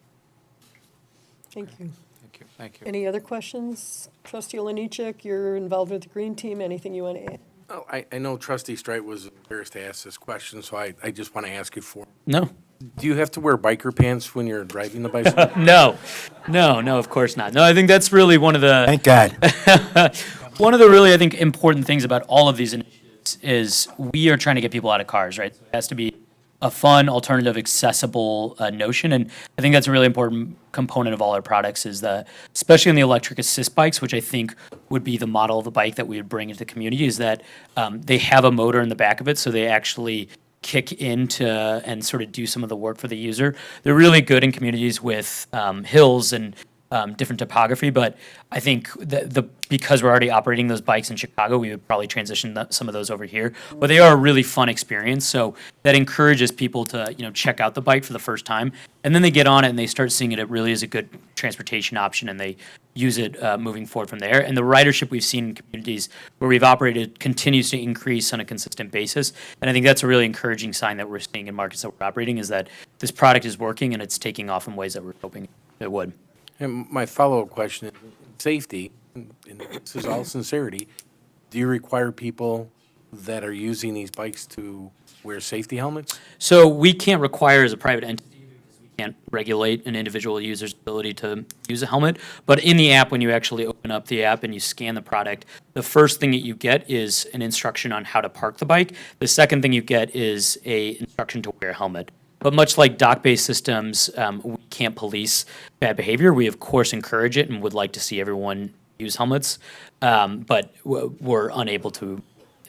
Speaker 1: Thank you.
Speaker 8: Thank you.
Speaker 1: Any other questions? Trustee Olenichek, you're involved with the Green Team. Anything you want to add?
Speaker 7: Oh, I know Trustee Strite was embarrassed to ask this question, so I just want to ask you for.
Speaker 12: No.
Speaker 7: Do you have to wear biker pants when you're driving the bicycle?
Speaker 12: No, of course not. No, I think that's really one of the
Speaker 5: Thank God.
Speaker 12: one of the really, I think, important things about all of these initiatives is we are trying to get people out of cars, right? It has to be a fun, alternative, accessible notion, and I think that's a really important component of all our products is that, especially on the electric assist bikes, which I think would be the model of the bike that we would bring into the community, is that they have a motor in the back of it, so they actually kick into and sort of do some of the work for the user. They're really good in communities with hills and different topography, but I think because we're already operating those bikes in Chicago, we would probably transition some of those over here. But they are a really fun experience, so that encourages people to check out the bike for the first time, and then they get on it and they start seeing it really is a good transportation option, and they use it moving forward from there. And the ridership we've seen in communities where we've operated continues to increase on a consistent basis, and I think that's a really encouraging sign that we're seeing in markets that we're operating, is that this product is working and it's taking off in ways that we're hoping it would.
Speaker 7: And my follow-up question is safety, and this is all sincerity. Do you require people that are using these bikes to wear safety helmets?
Speaker 12: So we can't require as a private entity, because we can't regulate an individual user's ability to use a helmet. But in the app, when you actually open up the app and you scan the product, the first thing that you get is an instruction on how to park the bike. The second thing you get is a instruction to wear a helmet. But much like dock-based systems, we can't police bad behavior. We, of course, encourage it and would like to see everyone use helmets, but we're unable to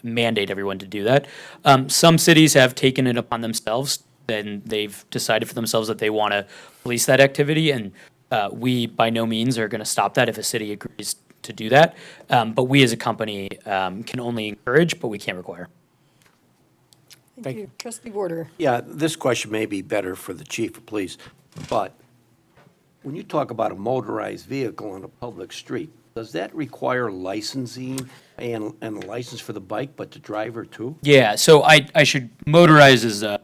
Speaker 12: mandate everyone to do that. Some cities have taken it upon themselves, and they've decided for themselves that they want to police that activity, and we by no means are going to stop that if a city agrees to do that. But we as a company can only encourage, but we can't require.
Speaker 1: Thank you. Trustee Warder.
Speaker 9: Yeah, this question may be better for the chief of police, but when you talk about a motorized vehicle on a public street, does that require licensing and a license for the bike, but the driver too?
Speaker 12: Yeah, so I should, motorized is a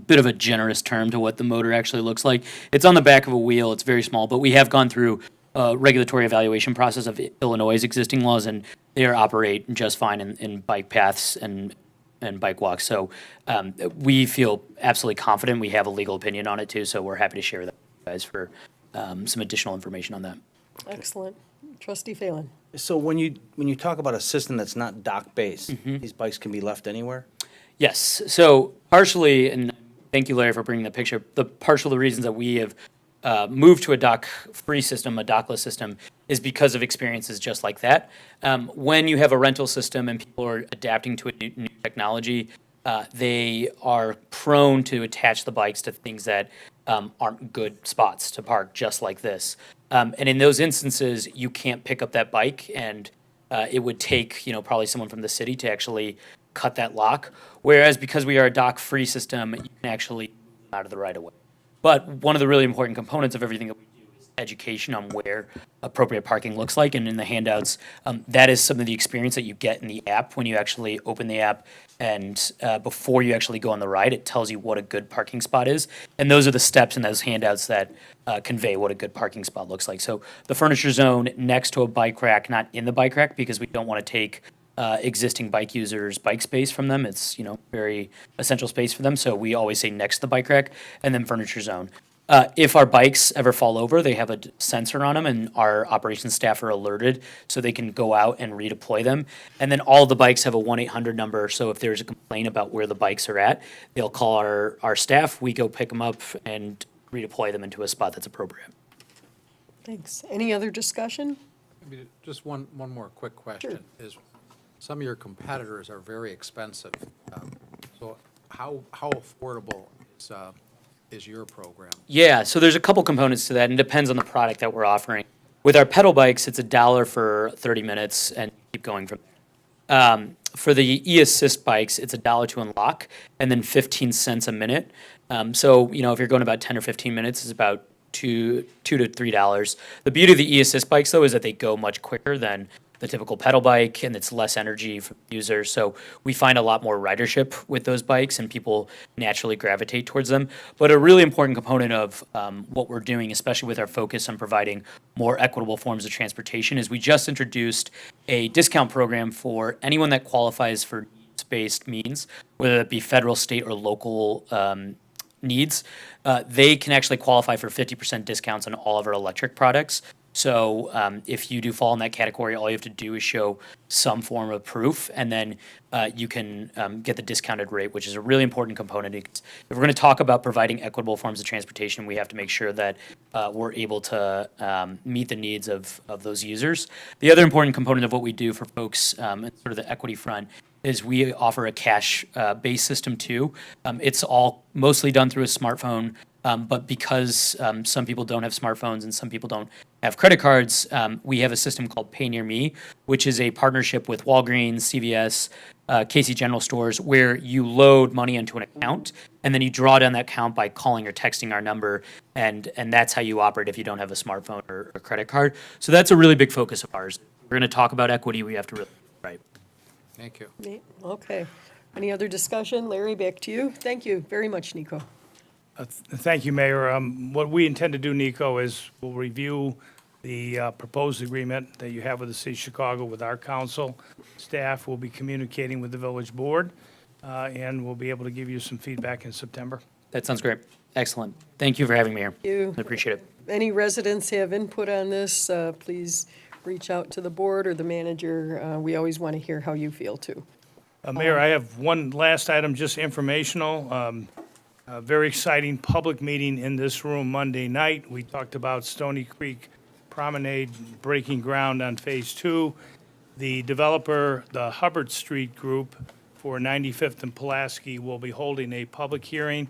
Speaker 12: bit of a generous term to what the motor actually looks like. It's on the back of a wheel, it's very small, but we have gone through a regulatory evaluation process of Illinois' existing laws, and they operate just fine in bike paths and bike walks. So we feel absolutely confident. We have a legal opinion on it too, so we're happy to share that with you guys for some additional information on that.
Speaker 1: Excellent. Trustee Phelan.
Speaker 10: So when you talk about a system that's not dock-based, these bikes can be left anywhere?
Speaker 12: Yes. So partially, and thank you, Larry, for bringing the picture. The reasons that we have moved to a dock-free system, a dockless system, is because of experiences just like that. When you have a rental system and people are adapting to a new technology, they are prone to attach the bikes to things that aren't good spots to park, just like this. And in those instances, you can't pick up that bike, and it would take, probably someone from the city to actually cut that lock. Whereas because we are a dock-free system, you can actually move out of the right of way. But one of the really important components of everything that we do is education on where appropriate parking looks like. And in the handouts, that is some of the experience that you get in the app when you actually open the app. And before you actually go on the ride, it tells you what a good parking spot is. And those are the steps in those handouts that convey what a good parking spot looks like. So the furniture zone next to a bike rack, not in the bike rack, because we don't want to take existing bike users' bike space from them. It's, very essential space for them. So we always say next to the bike rack, and then furniture zone. If our bikes ever fall over, they have a sensor on them, and our operations staff are alerted so they can go out and redeploy them. And then all the bikes have a 1-800 number. So if there's a complaint about where the bikes are at, they'll call our staff. We go pick them up and redeploy them into a spot that's appropriate.
Speaker 1: Thanks. Any other discussion?
Speaker 8: Maybe just one more quick question. Is some of your competitors are very expensive. So how affordable is your program?
Speaker 12: Yeah, so there's a couple components to that, and it depends on the product that we're offering. With our pedal bikes, it's $1 for 30 minutes and keep going from there. For the e-assist bikes, it's $1 to unlock and then 15 cents a minute. So, if you're going about 10 or 15 minutes, it's about $2 to $3. The beauty of the e-assist bikes, though, is that they go much quicker than the typical pedal bike, and it's less energy for the user. So we find a lot more ridership with those bikes, and people naturally gravitate towards them. But a really important component of what we're doing, especially with our focus on providing more equitable forms of transportation, is we just introduced a discount program for anyone that qualifies for needs-based means, whether it be federal, state, or local needs. They can actually qualify for 50% discounts on all of our electric products. So if you do fall in that category, all you have to do is show some form of proof, and then you can get the discounted rate, which is a really important component. If we're going to talk about providing equitable forms of transportation, we have to make sure that we're able to meet the needs of those users. The other important component of what we do for folks in sort of the equity front is we offer a cash-based system too. It's all mostly done through a smartphone. But because some people don't have smartphones and some people don't have credit cards, we have a system called Pay Near Me, which is a partnership with Walgreens, CVS, Casey General Stores, where you load money into an account and then you draw down that account by calling or texting our number, and that's how you operate if you don't have a smartphone or a credit card. So that's a really big focus of ours. We're going to talk about equity. We have to really right.
Speaker 8: Thank you.
Speaker 1: Neat. Okay. Any other discussion? Larry, back to you. Thank you very much, Nico.
Speaker 11: Thank you, Mayor. What we intend to do, Nico, is we'll review the proposed agreement that you have with the city of Chicago with our council. Staff will be communicating with the village board, and we'll be able to give you some feedback in September.
Speaker 12: That sounds great. Excellent. Thank you for having me here.
Speaker 1: Thank you.
Speaker 12: I appreciate it.
Speaker 1: Any residents have input on this, please reach out to the board or the manager. We always want to hear how you feel, too.
Speaker 11: Mayor, I have one last item, just informational. A very exciting public meeting in this room Monday night. We talked about Stony Creek Promenade breaking ground on Phase 2. The developer, the Hubbard Street Group for 95th and Pulaski, will be holding a public hearing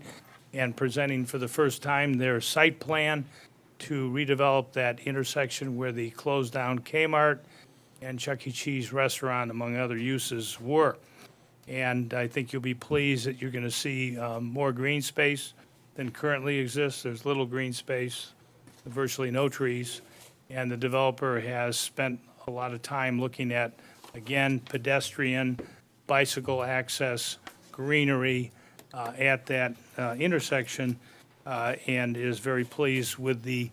Speaker 11: and presenting for the first time their site plan to redevelop that intersection where the closed-down Kmart and Chuck E. Cheese restaurant, among other uses, were. And I think you'll be pleased that you're going to see more green space than currently exists. There's little green space, virtually no trees. and the developer has spent a lot of time looking at, again, pedestrian, bicycle access, greenery at that intersection, and is very pleased with the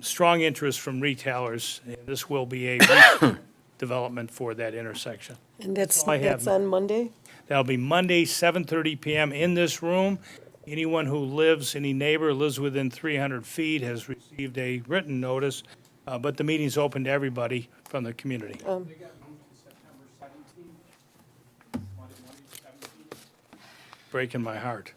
Speaker 11: strong interest from retailers. This will be a development for that intersection.
Speaker 1: And that's
Speaker 11: all I have.
Speaker 1: on Monday?
Speaker 11: That'll be Monday, 7:30 PM in this room. Anyone who lives, any neighbor lives within 300 feet has received a written notice, but the meeting's open to everybody from the community. Breaking my heart.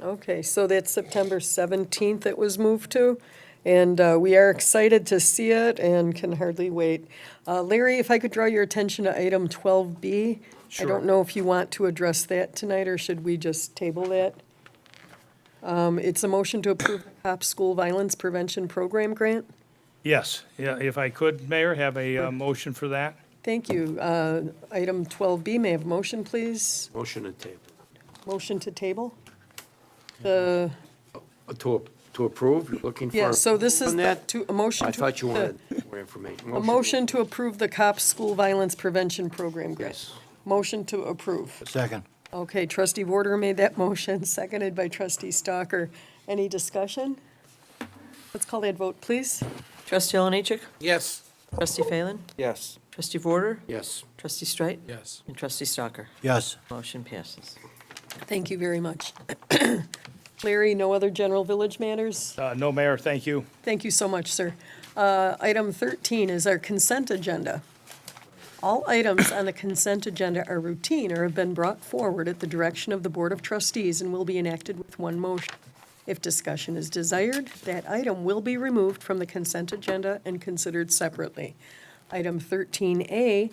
Speaker 1: Okay, so that's September 17th it was moved to, and we are excited to see it and can hardly wait. Larry, if I could draw your attention to item 12B. I don't know if you want to address that tonight, or should we just table that? It's a motion to approve the COP School Violence Prevention Program grant.
Speaker 11: Yes, yeah, if I could, Mayor, have a motion for that?
Speaker 1: Thank you. Item 12B, may I have a motion, please?
Speaker 9: Motion to table.
Speaker 1: Motion to table? The,
Speaker 9: To approve, you're looking for?
Speaker 1: yeah, so this is
Speaker 9: on
Speaker 1: the-
Speaker 9: that?
Speaker 1: a motion
Speaker 9: I
Speaker 1: to.
Speaker 9: thought you
Speaker 1: the-
Speaker 9: wanted more information.
Speaker 1: A motion to approve the COP School Violence Prevention Program grant.
Speaker 9: Yes.
Speaker 1: Motion to approve.
Speaker 5: Second.
Speaker 1: Okay, trustee Warder made that motion, seconded by trustee Stalker. Any discussion? Let's call that vote, please.
Speaker 2: Trustee Alanchik?
Speaker 7: Yes.
Speaker 2: Trustee Phelan?
Speaker 10: Yes.
Speaker 2: Trustee Vorder?
Speaker 9: Yes.
Speaker 2: Trustee Streit?
Speaker 8: Yes.
Speaker 2: And Trustee Stalker?
Speaker 5: Yes.
Speaker 2: Motion passes.
Speaker 1: Thank you very much. Larry, no other general village matters?
Speaker 11: No, Mayor, thank you.
Speaker 1: Thank you so much, sir. Item 13 is our consent agenda. All items on the consent agenda are routine or have been brought forward at the direction of the Board of Trustees and will be enacted with one motion. If discussion is desired, that item will be removed from the consent agenda and considered separately. Item 13A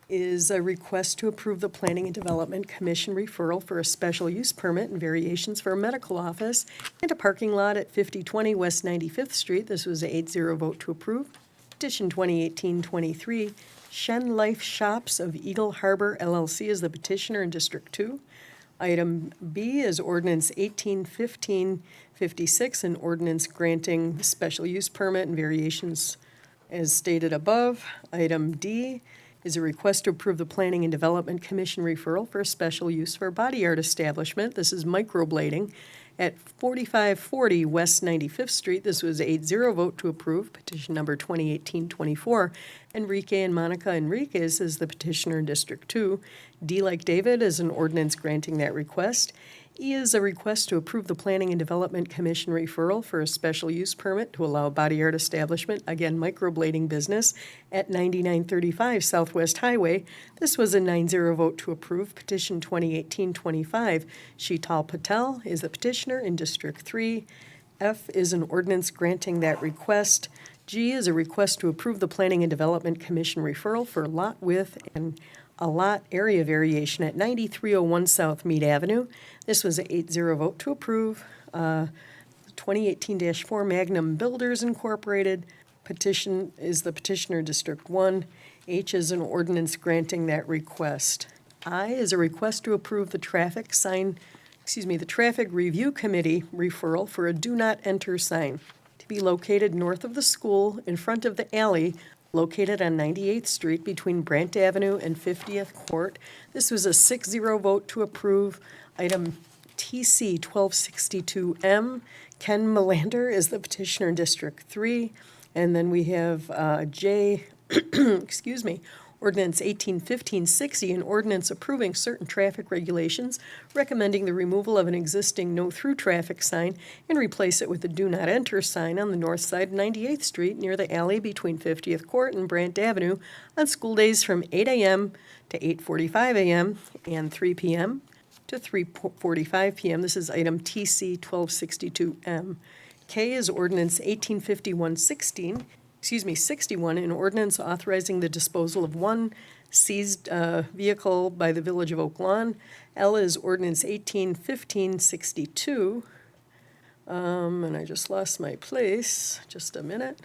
Speaker 1: is a request to approve the Planning and Development Commission referral for a special use permit and variations for a medical office and a parking lot at 5020 West 95th Street. This was a 8-0 vote to approve. Petition 2018-23, Shen Life Shops of Eagle Harbor LLC is the petitioner in District 2. Item B is ordinance 1815-56, an ordinance granting special use permit and variations as stated above. Item D is a request to approve the Planning and Development Commission referral for a special use for a body art establishment. This is microblading at 4540 West 95th Street. This was 8-0 vote to approve, petition number 2018-24. Enrique and Monica Enriquez is the petitioner in District 2. D like David is an ordinance granting that request. E is a request to approve the Planning and Development Commission referral for a special use permit to allow body art establishment, again microblading business, at 9935 Southwest Highway. This was a 9-0 vote to approve, petition 2018-25. Sheetal Patel is the petitioner in District 3. F is an ordinance granting that request. G is a request to approve the Planning and Development Commission referral for lot width and a lot area variation at 9301 South Mead Avenue. This was an 8-0 vote to approve. 2018-4 Magnum Builders Incorporated. Petition is the petitioner District 1. H is an ordinance granting that request. I is a request to approve the traffic review committee referral for a do not enter sign to be located north of the school in front of the alley located on 98th Street between Brant Avenue and 50th Court. This was a 6-0 vote to approve. Item TC 1262M. Ken Melander is the petitioner in District 3. And then we have J, Ordinance 1815-60, an ordinance approving certain traffic regulations, recommending the removal of an existing no-through traffic sign and replace it with a do not enter sign on the north side of 98th Street near the alley between 50th Court and Brant Avenue on school days from 8 a.m. to 8:45 a.m. and 3 p.m. to 3:45 p.m. This is item TC 1262M. K is ordinance 61, an ordinance authorizing the disposal of one seized vehicle by the Village of Oak Lawn. L is ordinance 1815-62. And I just lost my place. Just a minute.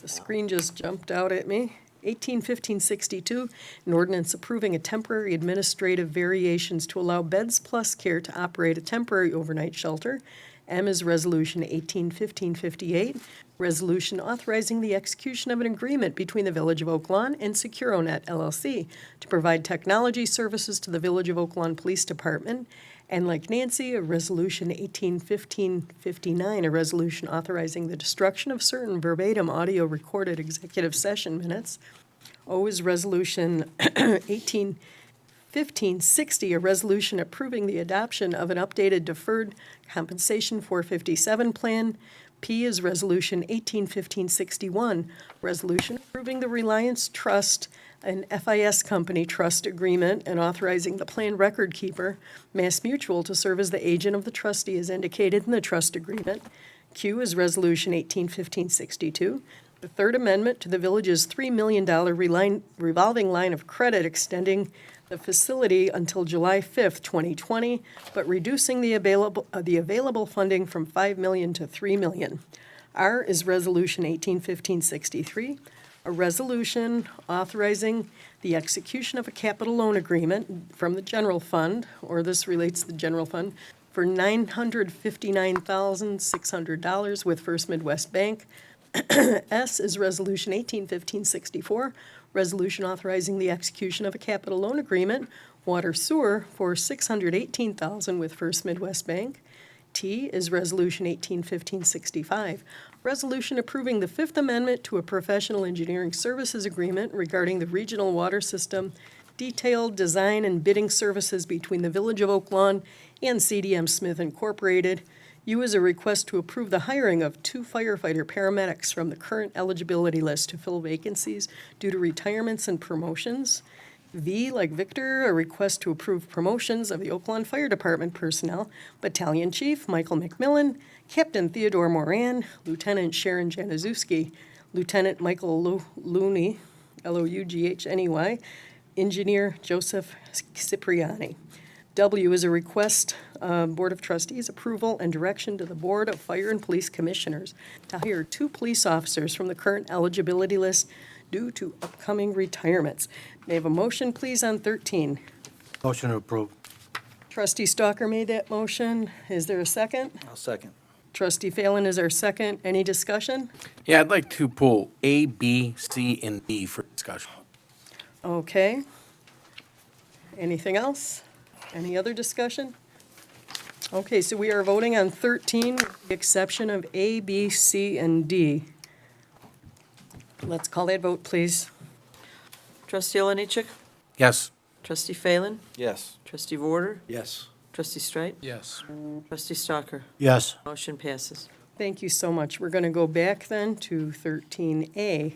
Speaker 1: The screen just jumped out at me. 1815-62, an ordinance approving a temporary administrative variations to allow Beds Plus Care to operate a temporary overnight shelter M is Resolution 181558, resolution authorizing the execution of an agreement between the Village of Oak Lawn and SecuroNet LLC to provide technology services to the Village of Oak Lawn Police Department. And like Nancy, a Resolution 181559, a resolution authorizing the destruction of certain verbatim audio recorded executive session minutes. O is Resolution 181560, a resolution approving the adoption of an updated deferred compensation 457 plan. P is Resolution 181561, resolution approving the Reliance Trust and FIS Company Trust Agreement and authorizing the plan record keeper, Mass Mutual, to serve as the agent of the trustee as indicated in the trust agreement. Q is Resolution 181562, the Third Amendment to the village's $3 million revolving line of credit extending the facility until July 5th, 2020, but reducing the available funding from $5 million to $3 million. R is Resolution 181563, a resolution authorizing the execution of a capital loan agreement from the general fund, or this relates to the general fund, for $959,600 with First Midwest Bank. S is Resolution 181564, resolution authorizing the execution of a capital loan agreement, water sewer, for $618,000 with First Midwest Bank. T is Resolution 181565, resolution approving the Fifth Amendment to a professional engineering services agreement regarding the regional water system, detailed design and bidding services between the Village of Oak Lawn and CDM Smith Incorporated. U is a request to approve the hiring of 2 firefighter paramedics from the current eligibility list to fill vacancies due to retirements and promotions. V, like Victor, a request to approve promotions of the Oak Lawn Fire Department personnel, Battalion Chief Michael McMillan, Captain Theodore Moran, Lieutenant Sharon Januszewski, Lieutenant Michael Looney, Loughny, Engineer Joseph Cipriani. W is a request, Board of Trustees approval and direction to the Board of Fire and Police Commissioners to hire 2 police officers from the current eligibility list due to upcoming retirements. May I have a motion, please, on 13?
Speaker 5: Motion to approve.
Speaker 1: Trustee Stalker made that motion. Is there a second?
Speaker 10: I'll second.
Speaker 1: Trustee Phelan is our second. Any discussion?
Speaker 7: Yeah, I'd like to pull A, B, C, and D for discussion.
Speaker 1: Okay. Anything else? Any other discussion? Okay, so we are voting on 13 with the exception of A, B, C, and D. Let's call that vote, please.
Speaker 2: Trustee Oliniechek?
Speaker 7: Yes.
Speaker 2: Trustee Phelan?
Speaker 10: Yes.
Speaker 2: Trustee Vorder?
Speaker 10: Yes.
Speaker 2: Trustee Streit?
Speaker 8: Yes.
Speaker 2: Trustee Stalker?
Speaker 5: Yes.
Speaker 2: Motion passes.
Speaker 1: Thank you so much. We're going to go back then to 13A.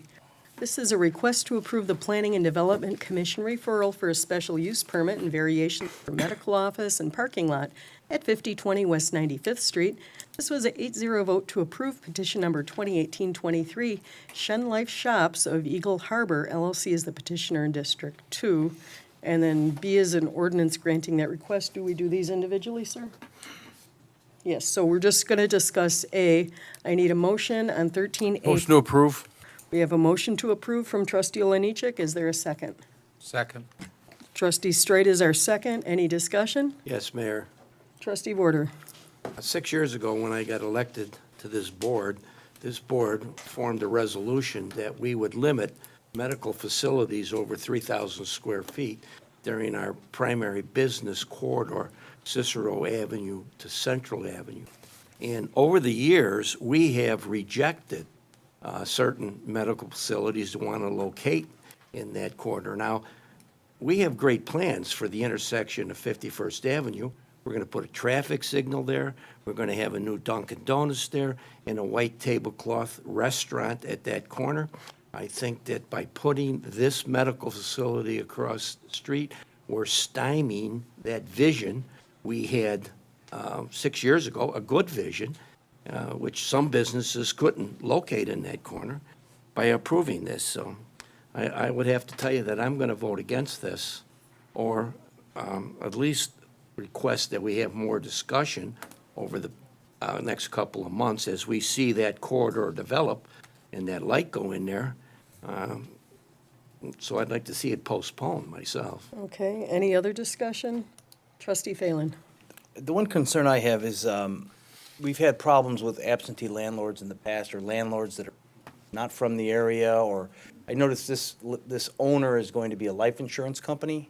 Speaker 1: This is a request to approve the Planning and Development Commission referral for a special use permit and variation for medical office and parking lot at 5020 West 95th Street. This was an 8-0 vote to approve petition number 2018-23. Shen Life Shops of Eagle Harbor LLC is the petitioner in District 2. And then B is an ordinance granting that request. Do we do these individually, sir? Yes, so we're just going to discuss A. I need a motion on 13A.
Speaker 7: Motion to approve.
Speaker 1: We have a motion to approve from trustee Oliniechek. Is there a second?
Speaker 8: Second.
Speaker 1: Trustee Streit is our second. Any discussion?
Speaker 9: Yes, Mayor.
Speaker 1: Trustee Vorder.
Speaker 9: 6 years ago, when I got elected to this board formed a resolution that we would limit medical facilities over 3,000 square feet during our primary business corridor, Cicero Avenue to Central Avenue. And over the years, we have rejected certain medical facilities that want to locate in that corridor. Now, we have great plans for the intersection of 51st Avenue. We're going to put a traffic signal there. We're going to have a new Dunkin' Donuts there and a white tablecloth restaurant at that corner. I think that by putting this medical facility across the street, we're stymieing that vision we had 6 years ago, a good vision, which some businesses couldn't locate in that corner, by approving this. So I would have to tell you that I'm going to vote against this, or at least request that we have more discussion over the next couple of months as we see that corridor develop and that light go in there. So I'd like to see it postponed myself.
Speaker 1: Okay, any other discussion? Trustee Phelan.
Speaker 10: The one concern I have is, we've had problems with absentee landlords in the past, or landlords that are not from the area, or, I noticed this owner is going to be a life insurance company.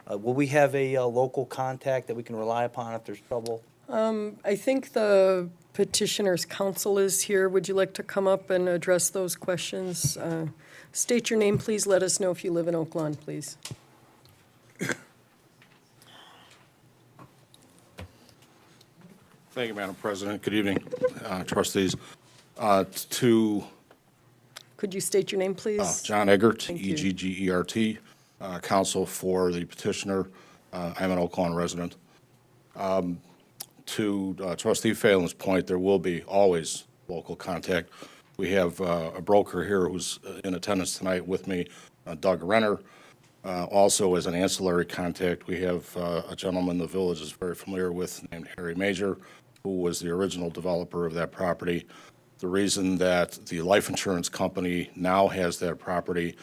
Speaker 10: Will we have a local contact that we can rely upon if there's trouble?
Speaker 1: I think the petitioner's counsel is here. Would you like to come up and address those questions? State your name, please. Let us know if you live in Oak Lawn, please.
Speaker 13: Thank you, Madam President. Good evening, trustees.
Speaker 1: Could you state your name, please?
Speaker 13: John Eggert,
Speaker 1: Thank you.
Speaker 13: Eggert, counsel for the petitioner. I'm an Oak Lawn resident. To trustee Phelan's point, there will be always local contact. We have a broker here who's in attendance tonight with me, Doug Renner. Also, as an ancillary contact, we have a gentleman the village is very familiar with named Harry Major, who was the original developer of that property. The reason that the life insurance company now has that property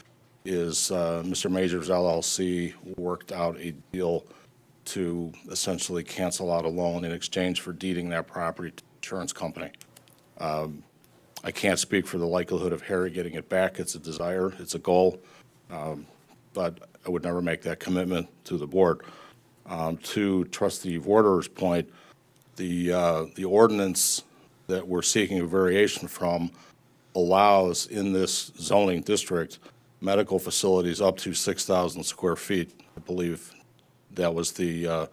Speaker 13: is Mr. Major's LLC worked out a deal to essentially cancel out a loan in exchange for deeding that property to the insurance company. I can't speak for the likelihood of Harry getting it back. It's a desire, it's a goal, but I would never make that commitment to the board. To trustee Vorder's point, the ordinance that we're seeking a variation from allows in this zoning district medical facilities up to 6,000 square feet. I believe that was the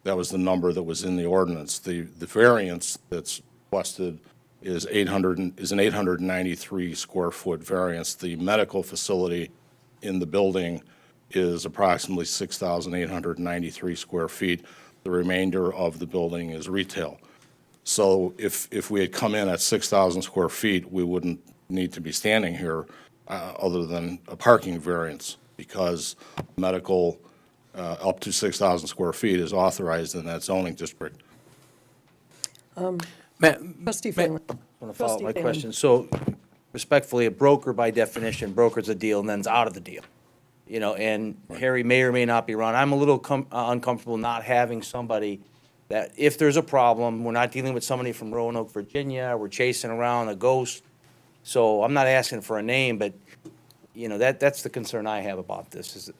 Speaker 13: number that was in the ordinance. The variance that's requested is an 893 square foot variance. The medical facility in the building is approximately 6,893 square feet. The remainder of the building is retail. So if we had come in at 6,000 square feet, we wouldn't need to be standing here other than a parking variance, because medical up to 6,000 square feet is authorized in that zoning district.
Speaker 1: Trustee Phelan.
Speaker 10: I want to follow up my
Speaker 1: Trustee
Speaker 10: question. So respectfully, a broker by definition brokers a deal and then's out of the deal. You know, and Harry may or may not be wrong. I'm a little uncomfortable not having somebody that if there's a problem, we're not dealing with somebody from Roanoke, Virginia, we're chasing around a ghost. So I'm not asking for a name, but, you know, that's the concern I have about this.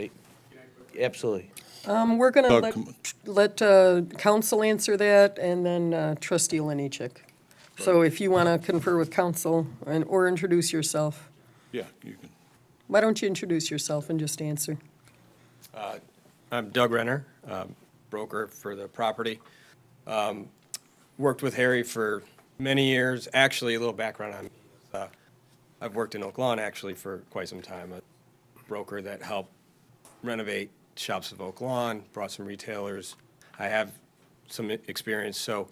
Speaker 10: Absolutely.
Speaker 1: We're going
Speaker 13: Doug,
Speaker 1: to let council answer that, and then trustee Lenichek. So if you want to confer with council or introduce yourself.
Speaker 13: Yeah, you can.
Speaker 1: Why don't you introduce yourself and just answer?
Speaker 14: I'm Doug Renner, broker for the property. Worked with Harry for many years. Actually, a little background on me. I've worked in Oak Lawn actually for quite some time. A broker that helped renovate shops of Oak Lawn, brought some retailers. I have some experience. So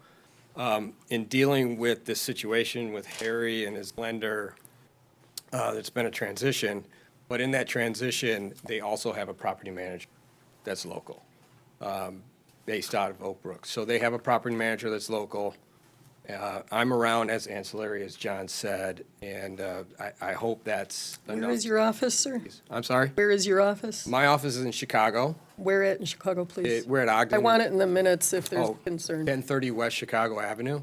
Speaker 14: in dealing with this situation with Harry and his lender, it's been a transition. But in that transition, they also have a property manager that's local, based out of Oak Brook. So they have a property manager that's local. I'm around as ancillary, as John said, and I hope that's enough.
Speaker 1: Where is your office, sir?
Speaker 14: I'm sorry?
Speaker 1: Where is your office?
Speaker 14: My office is in Chicago.
Speaker 1: Where at in Chicago, please?
Speaker 14: We're at Ogden.
Speaker 1: I want it in the minutes if there's
Speaker 14: Oh,
Speaker 1: concern.
Speaker 14: 1030 West Chicago Avenue.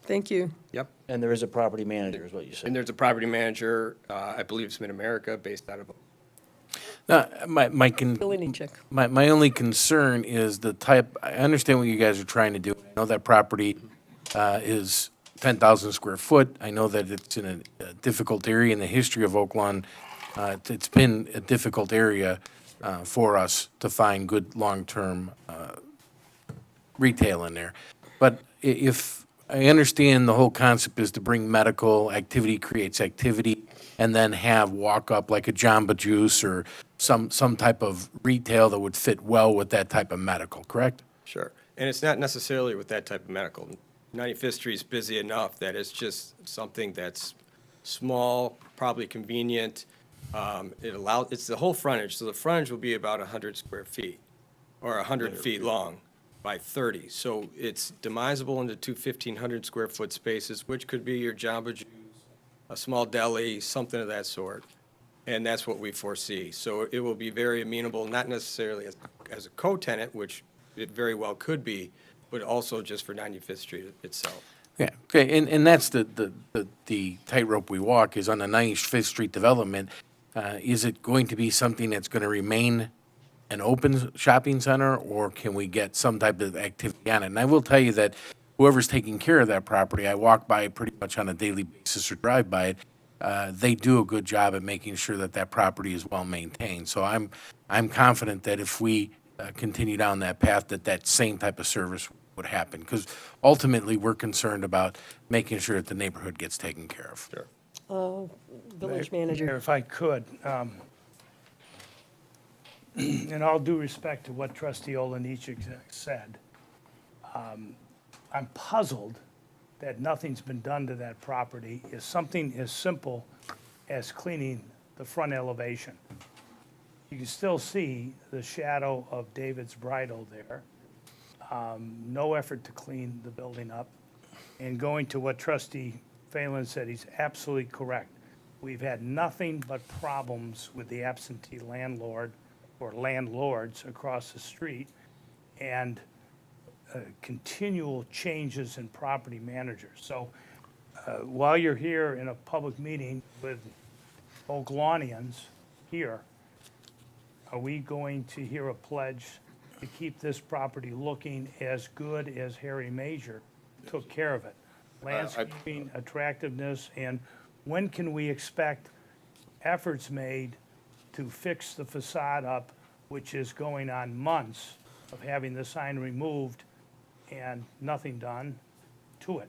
Speaker 1: Thank you.
Speaker 14: Yep.
Speaker 10: And there is a property manager, is what you
Speaker 14: And
Speaker 10: said.
Speaker 14: there's a property manager, I believe it's Mid-America, based out of.
Speaker 7: My
Speaker 1: Bill Lenichek.
Speaker 7: My only concern is the type, I understand what you guys are trying to do. I know that property is 10,000 square foot. I know that it's in a difficult area in the history of Oak Lawn. It's been a difficult area for us to find good long-term retail in there. But if, I understand the whole concept is to bring medical activity creates activity, and then have walk-up like a Jamba Juice or some type of retail that would fit well with that type of medical, correct?
Speaker 14: Sure. And it's not necessarily with that type of medical. 95th Street's busy enough that it's just something that's small, probably convenient. It's the whole frontage, so the frontage will be about 100 square feet, or 100 feet long by 30. So it's demisable into two 1,500 square foot spaces, which could be your Jamba Juice, a small deli, something of that sort. And that's what we foresee. So it will be very amenable, not necessarily as a co-tenant, which it very well could be, but also just for 95th Street itself.
Speaker 7: Yeah, okay, and that's the tightrope we walk is on the 95th Street development. Is it going to be something that's going to remain an open shopping center, or can we get some type of activity on it? And I will tell you that whoever's taking care of that property, I walk by it pretty much on a daily basis or drive by it. They do a good job at making sure that that property is well maintained. So I'm confident that if we continue down that path, that same type of service would happen. Because ultimately, we're concerned about making sure that the neighborhood gets taken care of. Sure.
Speaker 1: Village
Speaker 11: Mayor,
Speaker 1: manager.
Speaker 11: if I could, in all due respect to what Trustee Olenichik said, I'm puzzled that nothing's been done to that property is something as simple as cleaning the front elevation. You can still see the shadow of David's bridal there. No effort to clean the building up. And going to what Trustee Phelan said, he's absolutely correct. We've had nothing but problems with the absentee landlord or landlords across the street and continual changes in property managers. So while you're here in a public meeting with Oak Lawnians here, are we going to hear a pledge to keep this property looking as good as Harry Major took care of it? Landscaping, attractiveness, and when can we expect efforts made to fix the facade up, which is going on months of having the sign removed and nothing done to it?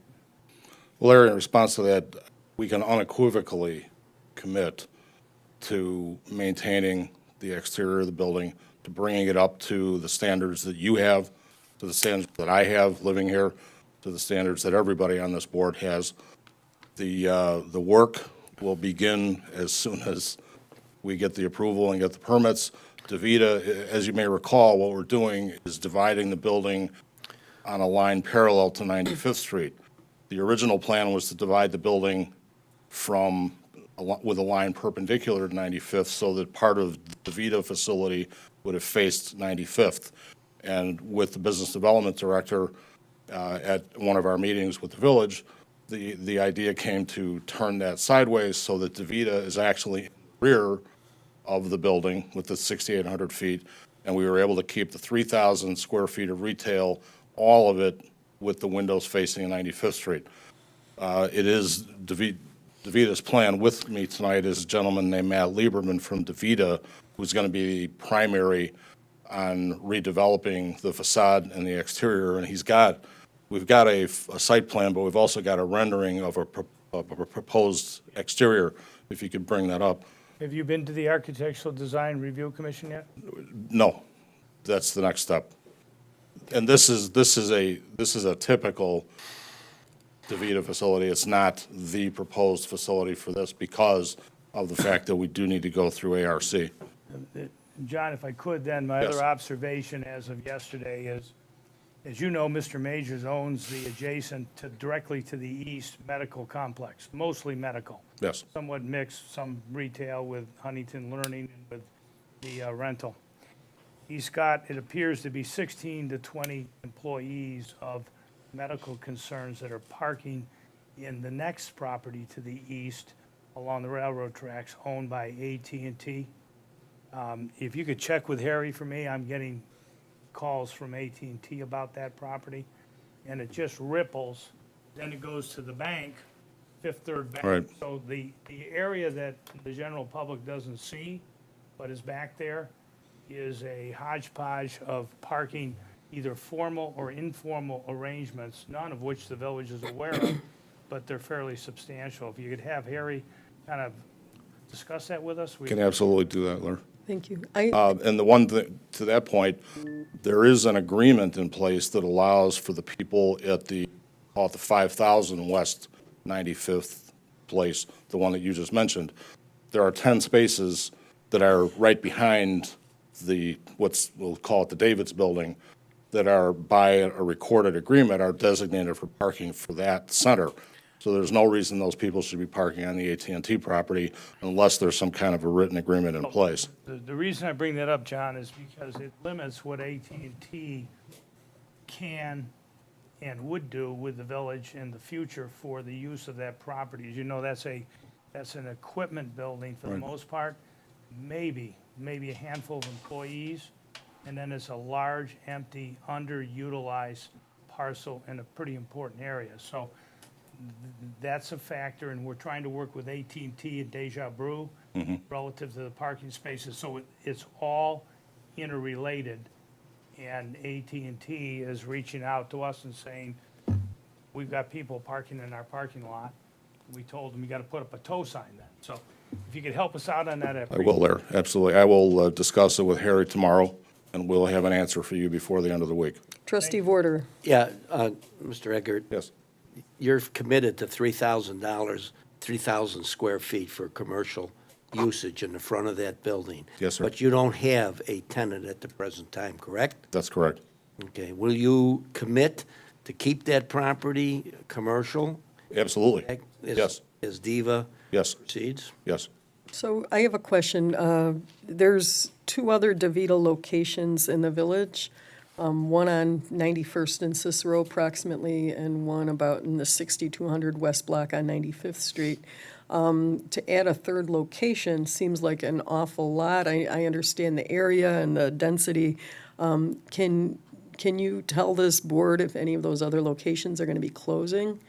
Speaker 13: Well, Larry, in response to that, we can unequivocally commit to maintaining the exterior of the building, to bringing it up to the standards that you have, to the standards that I have living here, to the standards that everybody on this board has. The work will begin as soon as we get the approval and get the permits. DeVita, as you may recall, what we're doing is dividing the building on a line parallel to 95th Street. The original plan was to divide the building with a line perpendicular to 95th so that part of the DeVita facility would have faced 95th. And with the business development director at one of our meetings with the village, the idea came to turn that sideways so that DeVita is actually in the rear of the building with the 6,800 feet, and we were able to keep the 3,000 square feet of retail, all of it with the windows facing 95th Street. It is DeVita's plan. With me tonight is a gentleman named Matt Lieberman from DeVita, who's going to be primary on redeveloping the facade and the exterior, and we've got a site plan, but we've also got a rendering of a proposed exterior, if you could bring that up.
Speaker 11: Have you been to the Architectural Design Review Commission yet?
Speaker 13: No, that's the next step. And this is a typical DeVita facility. It's not the proposed facility for this because of the fact that we do need to go through ARC.
Speaker 11: John, if I could then, my
Speaker 13: Yes.
Speaker 11: other observation as of yesterday is, as you know, Mr. Majors owns the adjacent directly to the east medical complex, mostly medical.
Speaker 13: Yes.
Speaker 11: Somewhat mixed, some retail with Huntington Learning and with the rental. He's got, it appears to be 16 to 20 employees of medical concerns that are parking in the next property to the east along the railroad tracks owned by AT&T. If you could check with Harry for me, I'm getting calls from AT&T about that property, and it just ripples. Then it goes to the bank, Fifth Third Bank.
Speaker 13: Right.
Speaker 11: So the area that the general public doesn't see, but is back there, is a hodgepodge of parking, either formal or informal arrangements, none of which the village is aware of, but they're fairly substantial. If you could have Harry kind of discuss that with us.
Speaker 13: Can absolutely do that, Larry.
Speaker 1: Thank you.
Speaker 13: And the one thing, to that point, there is an agreement in place that allows for the people at call it the 5,000 West 95th place, the one that you just mentioned. There are 10 spaces that are right behind we'll call it the Davids Building, that are by a recorded agreement are designated for parking for that center. So there's no reason those people should be parking on the AT&T property unless there's some kind of a written agreement in place.
Speaker 11: The reason I bring that up, John, is because it limits what AT&T can and would do with the village in the future for the use of that property. As you know, that's an equipment building for the most part, maybe a handful of employees, and then it's a large, empty, underutilized parcel in a pretty important area. So that's a factor, and we're trying to work with AT&T and Deja Brew relative to the parking spaces. So it's all interrelated, and AT&T is reaching out to us and saying, we've got people parking in our parking lot. We told them, you got to put up a tow sign then. So if you could help us out on that,
Speaker 13: I will there, absolutely. I will discuss it with Harry tomorrow, and we'll have an answer for you before the end of the week.
Speaker 1: Trustee Vorder.
Speaker 9: Yeah, Mr. Eggert,
Speaker 13: Yes.
Speaker 9: you're committed to $3,000, 3,000 square feet for commercial usage in the front of that building.
Speaker 13: Yes, sir.
Speaker 9: But you don't have a tenant at the present time, correct?
Speaker 13: That's correct.
Speaker 9: Okay, will you commit to keep that property commercial?
Speaker 13: Absolutely. Yes.
Speaker 9: As DEVA
Speaker 13: Yes.
Speaker 9: proceeds?
Speaker 13: Yes.
Speaker 1: So I have a question. There's two other DeVita locations in the village, one on 91st and Cicero approximately, and one about in the 6200 West Block on 95th Street. To add a third location seems like an awful lot. I understand the area and the density. Can you tell this board if any of those other locations are going to be closing?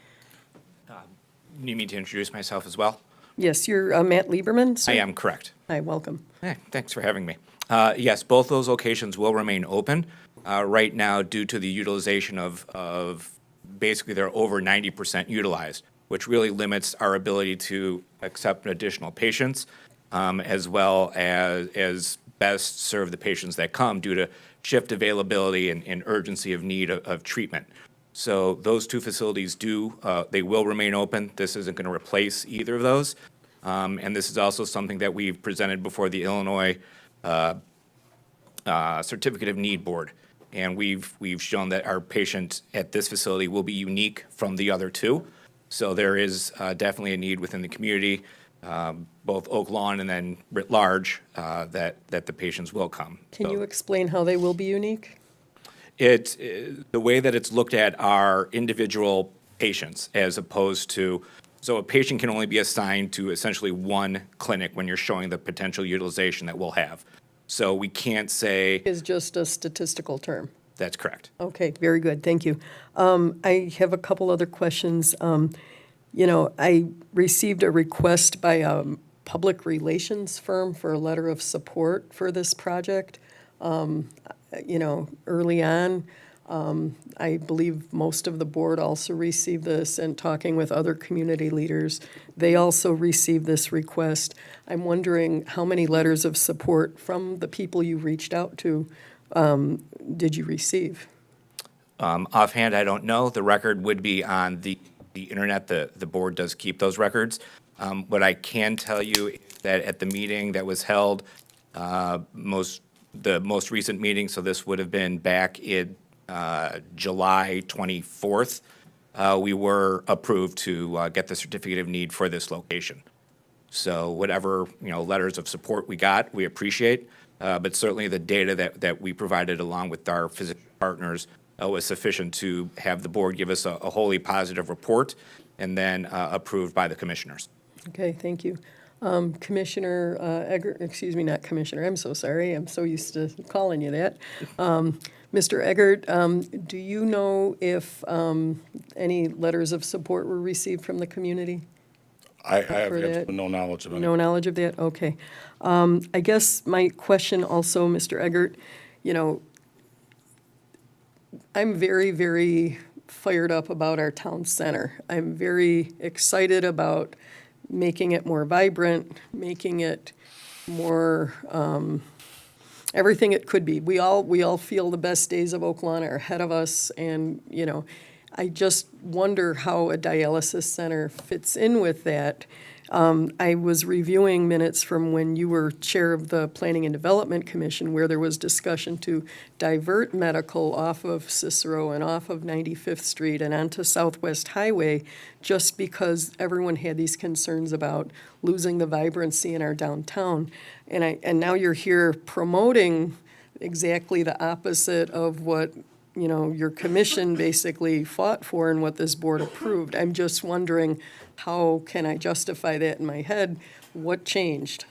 Speaker 15: You need me to introduce myself as well?
Speaker 1: Yes, you're Matt Lieberman, sir?
Speaker 15: I am correct.
Speaker 1: Hi, welcome.
Speaker 15: Hey, thanks for having me. Yes, both those locations will remain open. Right now, due to the utilization of basically they're over 90% utilized, which really limits our ability to accept additional patients, as well as best serve the patients that come due to shift availability and urgency of need of treatment. So those two facilities they will remain open. This isn't going to replace either of those. And this is also something that we've presented before the Illinois Certificate of Need Board. And we've shown that our patient at this facility will be unique from the other two. So there is definitely a need within the community, both Oak Lawn and then writ large, that the patients will come.
Speaker 1: Can you explain how they will be unique?
Speaker 15: The way that it's looked at are individual patients as opposed to, so a patient can only be assigned to essentially one clinic when you're showing the potential utilization that we'll have. So we can't say.
Speaker 1: Is just a statistical term.
Speaker 15: That's correct.
Speaker 1: Okay, very good, thank you. I have a couple other questions. I received a request by a public relations firm for a letter of support for this project. Early on, I believe most of the board also received this, and talking with other community leaders, they also received this request. I'm wondering how many letters of support from the people you reached out to did you receive?
Speaker 15: Offhand, I don't know. The record would be on the internet. The board does keep those records. What I can tell you is that at the meeting that was held, the most recent meeting, so this would have been back in July 24th, we were approved to get the certificate of need for this location. So whatever, letters of support we got, we appreciate, but certainly the data that we provided along with our physician partners was sufficient to have the board give us a wholly positive report and then approved by the commissioners.
Speaker 1: Okay, thank you. Commissioner Eggert, excuse me, not Commissioner, I'm so sorry, I'm so used to calling you that. Mr. Eggert, do you know if any letters of support were received from the community?
Speaker 13: I have
Speaker 1: For that?
Speaker 13: absolutely no knowledge of any.
Speaker 1: No knowledge of that? Okay. I guess my question also, Mr. Eggert, I'm very, very fired up about our town center. I'm very excited about making it more vibrant, making it more everything it could be. We all feel the best days of Oak Lawn are ahead of us, and I just wonder how a dialysis center fits in with that. I was reviewing minutes from when you were chair of the Planning and Development Commission, where there was discussion to divert medical off of Cicero and off of 95th Street and onto Southwest Highway, just because everyone had these concerns about losing the vibrancy in our downtown. And now you're here promoting exactly the opposite of what you know, your commission basically fought for and what this board approved. I'm just wondering, how can I justify that in my head? What changed?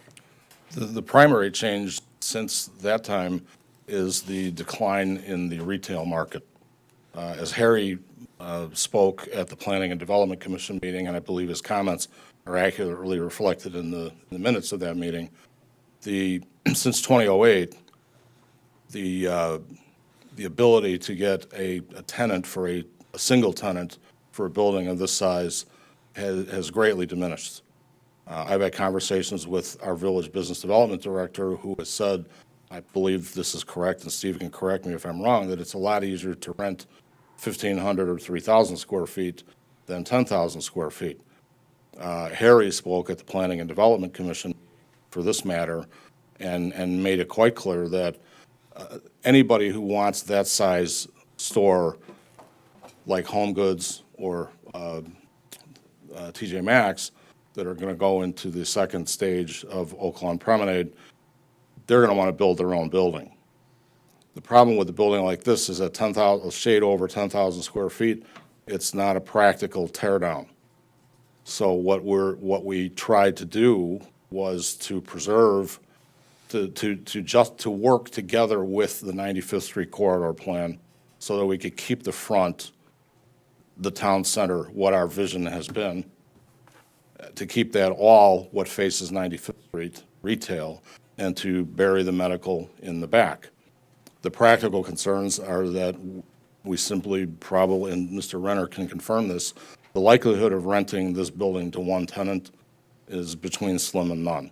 Speaker 13: The primary change since that time is the decline in the retail market. As Harry spoke at the Planning and Development Commission meeting, and I believe his comments are accurately reflected in the minutes of that meeting, since 2008, the ability to get a tenant for a single tenant for a building of this size has greatly diminished. I've had conversations with our village business development director who has said, I believe this is correct, and Steve can correct me if I'm wrong, that it's a lot easier to rent 1,500 or 3,000 square feet than 10,000 square feet. Harry spoke at the Planning and Development Commission for this matter and made it quite clear that anybody who wants that size store, like Home Goods or TJ Maxx, that are going to go into the second stage of Oak Lawn Promenade, they're going to want to build their own building. The problem with a building like this is at 10,000, a shade over 10,000 square feet, it's not a practical tear down. So what we tried to do was to preserve, to work together with the 95th Street corridor plan so that we could keep the front, the town center, what our vision has been, to keep that all what faces 95th Street retail, and to bury the medical in the back. The practical concerns are that we simply probably, and Mr. Renner can confirm this, the likelihood of renting this building to one tenant is between slim and none.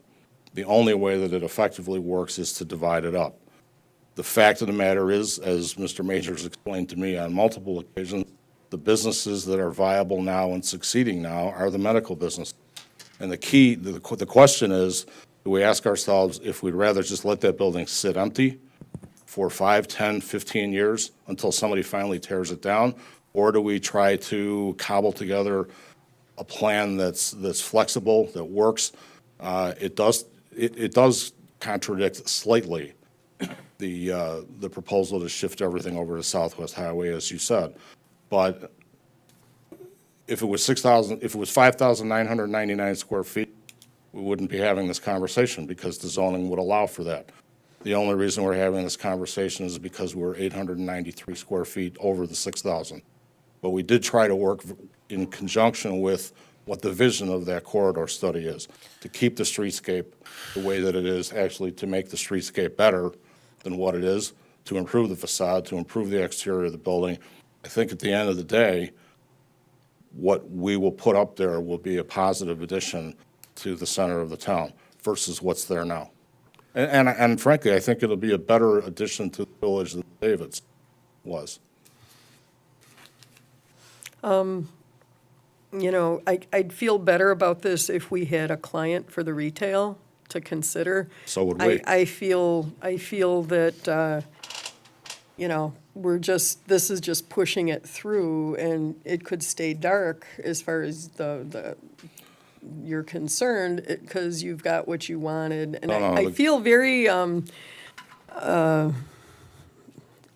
Speaker 13: The only way that it effectively works is to divide it up. The fact of the matter is, as Mr. Majors explained to me on multiple occasions, the businesses that are viable now and succeeding now are the medical business. And the question is, do we ask ourselves if we'd rather just let that building sit empty for 5, 10, 15 years until somebody finally tears it down? Or do we try to cobble together a plan that's flexible, that works? It does contradict slightly the proposal to shift everything over to Southwest Highway, as you said. But if it was 5,999 square feet, we wouldn't be having this conversation because the zoning would allow for that. The only reason we're having this conversation is because we're 893 square feet over the 6,000. But we did try to work in conjunction with what the vision of that corridor study is, to keep the streetscape the way that it is, actually to make the streetscape better than what it is, to improve the facade, to improve the exterior of the building. I think at the end of the day, what we will put up there will be a positive addition to the center of the town versus what's there now. And frankly, I think it'll be a better addition to the village than David's was.
Speaker 1: You know, I'd feel better about this if we had a client for the retail to consider.
Speaker 13: So would we.
Speaker 1: I feel that, you know, this is just pushing it through, and it could stay dark as far as you're concerned, because you've got what you wanted. And I feel very, I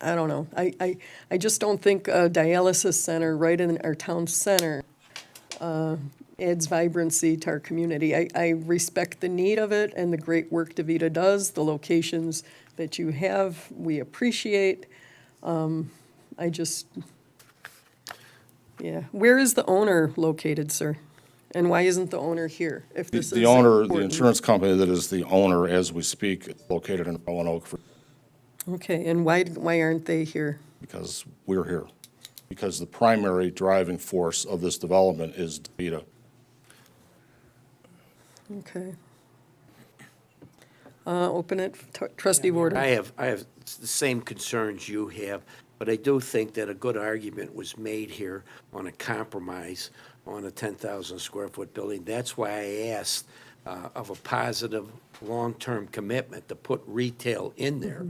Speaker 1: don't know, I just don't think a dialysis center right in our town center adds vibrancy to our community. I respect the need of it and the great work DaVita does, the locations that you have, we appreciate. Where is the owner located, sir? And why isn't the owner here? If this is
Speaker 13: The owner, the
Speaker 1: important?
Speaker 13: insurance company that is the owner as we speak, is located in Roanoke,
Speaker 1: Okay, and why aren't they here?
Speaker 13: because we're here. Because the primary driving force of this development is DaVita.
Speaker 1: Okay. Open it, trustee Warden.
Speaker 9: I have the same concerns you have, but I do think that a good argument was made here on a compromise on a 10,000 square foot building. That's why I asked of a positive, long-term commitment to put retail in there.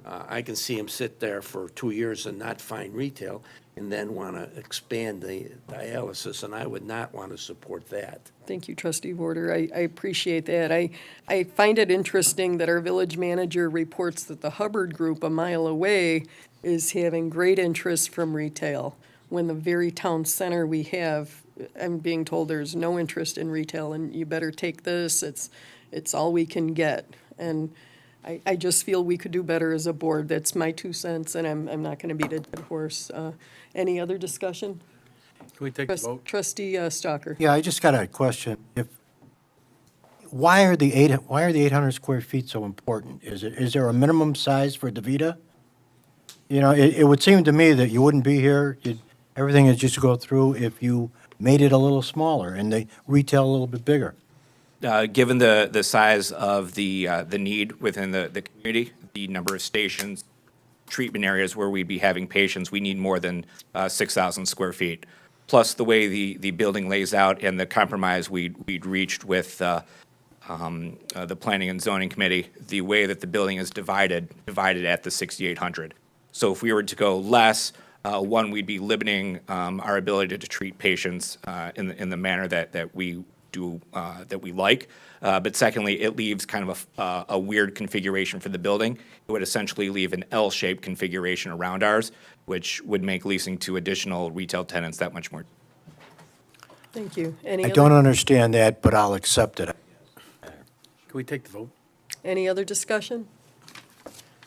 Speaker 9: I can see them sit there for 2 years and not find retail and then want to expand the dialysis, and I would not want to support that.
Speaker 1: Thank you, trustee Warder. I appreciate that. I find it interesting that our village manager reports that the Hubbard Group a mile away is having great interest from retail, when the very town center we have, I'm being told there's no interest in retail, and you better take this, it's all we can get. And I just feel we could do better as a board. That's my 2 cents, and I'm not gonna beat a dead horse. Any other discussion?
Speaker 7: Can we take the vote?
Speaker 1: Trustee Stalker.
Speaker 5: Yeah, I just got a question. Why are the 800 square feet so important? Is there a minimum size for DaVita? You know, it would seem to me that you wouldn't be here, everything is just go through if you made it a little smaller and they retail a little bit bigger.
Speaker 15: Given the size of the need within the community, the number of stations, treatment areas where we'd be having patients, we need more than 6,000 square feet. Plus, the way the building lays out and the compromise we'd reached with the Planning and Zoning Committee, the way that the building is divided at the 6,800. So if we were to go less, one, we'd be limiting our ability to treat patients in the manner that we do, that we like. But secondly, it leaves kind of a weird configuration for the building. It would essentially leave an L-shaped configuration around ours, which would make leasing to additional retail tenants that much more.
Speaker 1: Thank you. Any
Speaker 5: I
Speaker 1: other-
Speaker 5: don't understand that, but I'll accept it.
Speaker 7: Can we take the vote?
Speaker 1: Any other discussion?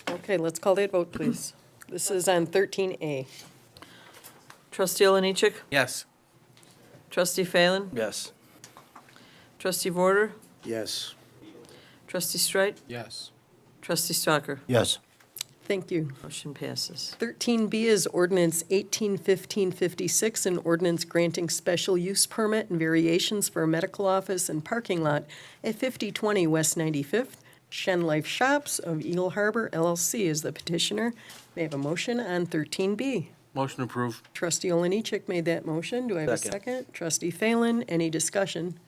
Speaker 1: Okay, let's call that vote, please. This is on 13A.
Speaker 2: Trustee Oliniechek?
Speaker 7: Yes.
Speaker 2: Trustee Phelan?
Speaker 10: Yes.
Speaker 2: Trustee Vorder?
Speaker 9: Yes.
Speaker 2: Trustee Streit?
Speaker 8: Yes.
Speaker 2: Trustee Stalker?
Speaker 5: Yes.
Speaker 1: Thank you.
Speaker 2: Motion passes.
Speaker 1: 13B is ordinance 181556, an ordinance granting special use permit and variations for a medical office and parking lot at 5020 West 95th. Shen Life Shops of Eagle Harbor LLC is the petitioner. May I have a motion on 13B?
Speaker 7: Motion approved.
Speaker 1: Trustee Oliniechek made that motion. Do I have a
Speaker 10: Second.
Speaker 1: second? Trustee Phelan, any discussion?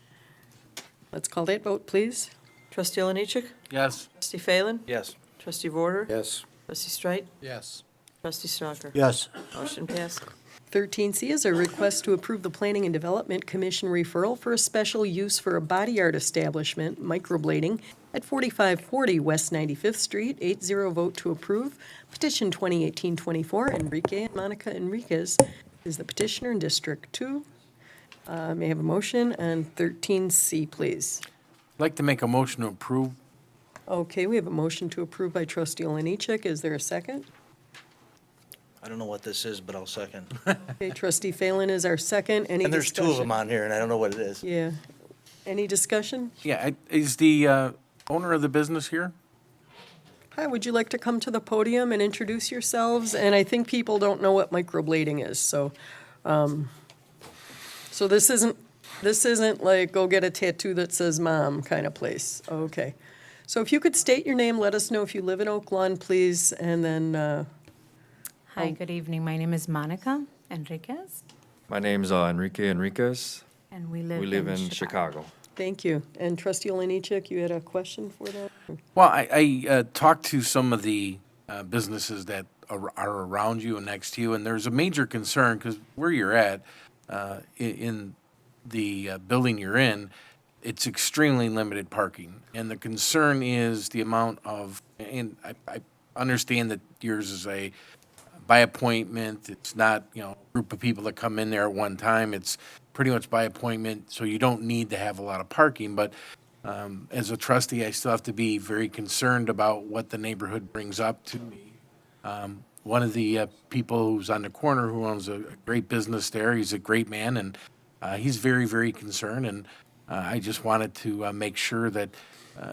Speaker 1: Let's call that vote, please.
Speaker 2: Trustee Oliniechek?
Speaker 7: Yes.
Speaker 2: Trustee Phelan?
Speaker 10: Yes.
Speaker 2: Trustee Vorder?
Speaker 9: Yes.
Speaker 2: Trustee Streit?
Speaker 8: Yes.
Speaker 2: Trustee Stalker?
Speaker 5: Yes.
Speaker 2: Motion passes.
Speaker 1: 13C is a request to approve the Planning and Development Commission referral for a special use for a body art establishment, microblading, at 4540 West 95th Street. 8-0 vote to approve. Petition 2018-24. Enrique and Monica Enriquez is the petitioner in District 2. May I have a motion on 13C, please?
Speaker 7: I'd like to make a motion to approve.
Speaker 1: Okay, we have a motion to approve by trustee Oliniechek. Is there a second?
Speaker 10: I don't know what this is, but I'll second.
Speaker 1: Okay, trustee Phelan is our second. Any
Speaker 10: And there's two of
Speaker 1: discussion?
Speaker 10: them on here, and I don't know what it is.
Speaker 1: Yeah. Any discussion?
Speaker 7: Yeah, is the owner of the business here?
Speaker 1: Hi, would you like to come to the podium and introduce yourselves? And I think people don't know what microblading is, so, so this isn't like go get a tattoo that says mom kind of place. Okay. So if you could state your name, let us know if you live in Oak Lawn, please, and then,
Speaker 16: Hi, good evening. My name is Monica Enriquez,
Speaker 17: My name's Enrique Enriquez.
Speaker 16: and we
Speaker 17: We live in Chicago.
Speaker 1: thank you. And trustee Oliniechek, you had a question for that?
Speaker 7: Well, I talked to some of the businesses that are around you and next to you, and there's a major concern because where you're at, in the building you're in, it's extremely limited parking. And the concern is the amount of, and I understand that yours is a by appointment. It's not, a group of people that come in there at one time. It's pretty much by appointment, so you don't need to have a lot of parking. But as a trustee, I still have to be very concerned about what the neighborhood brings up to me. One of the people who's on the corner who owns a great business there, he's a great man, and he's very, very concerned. And I just wanted to make sure that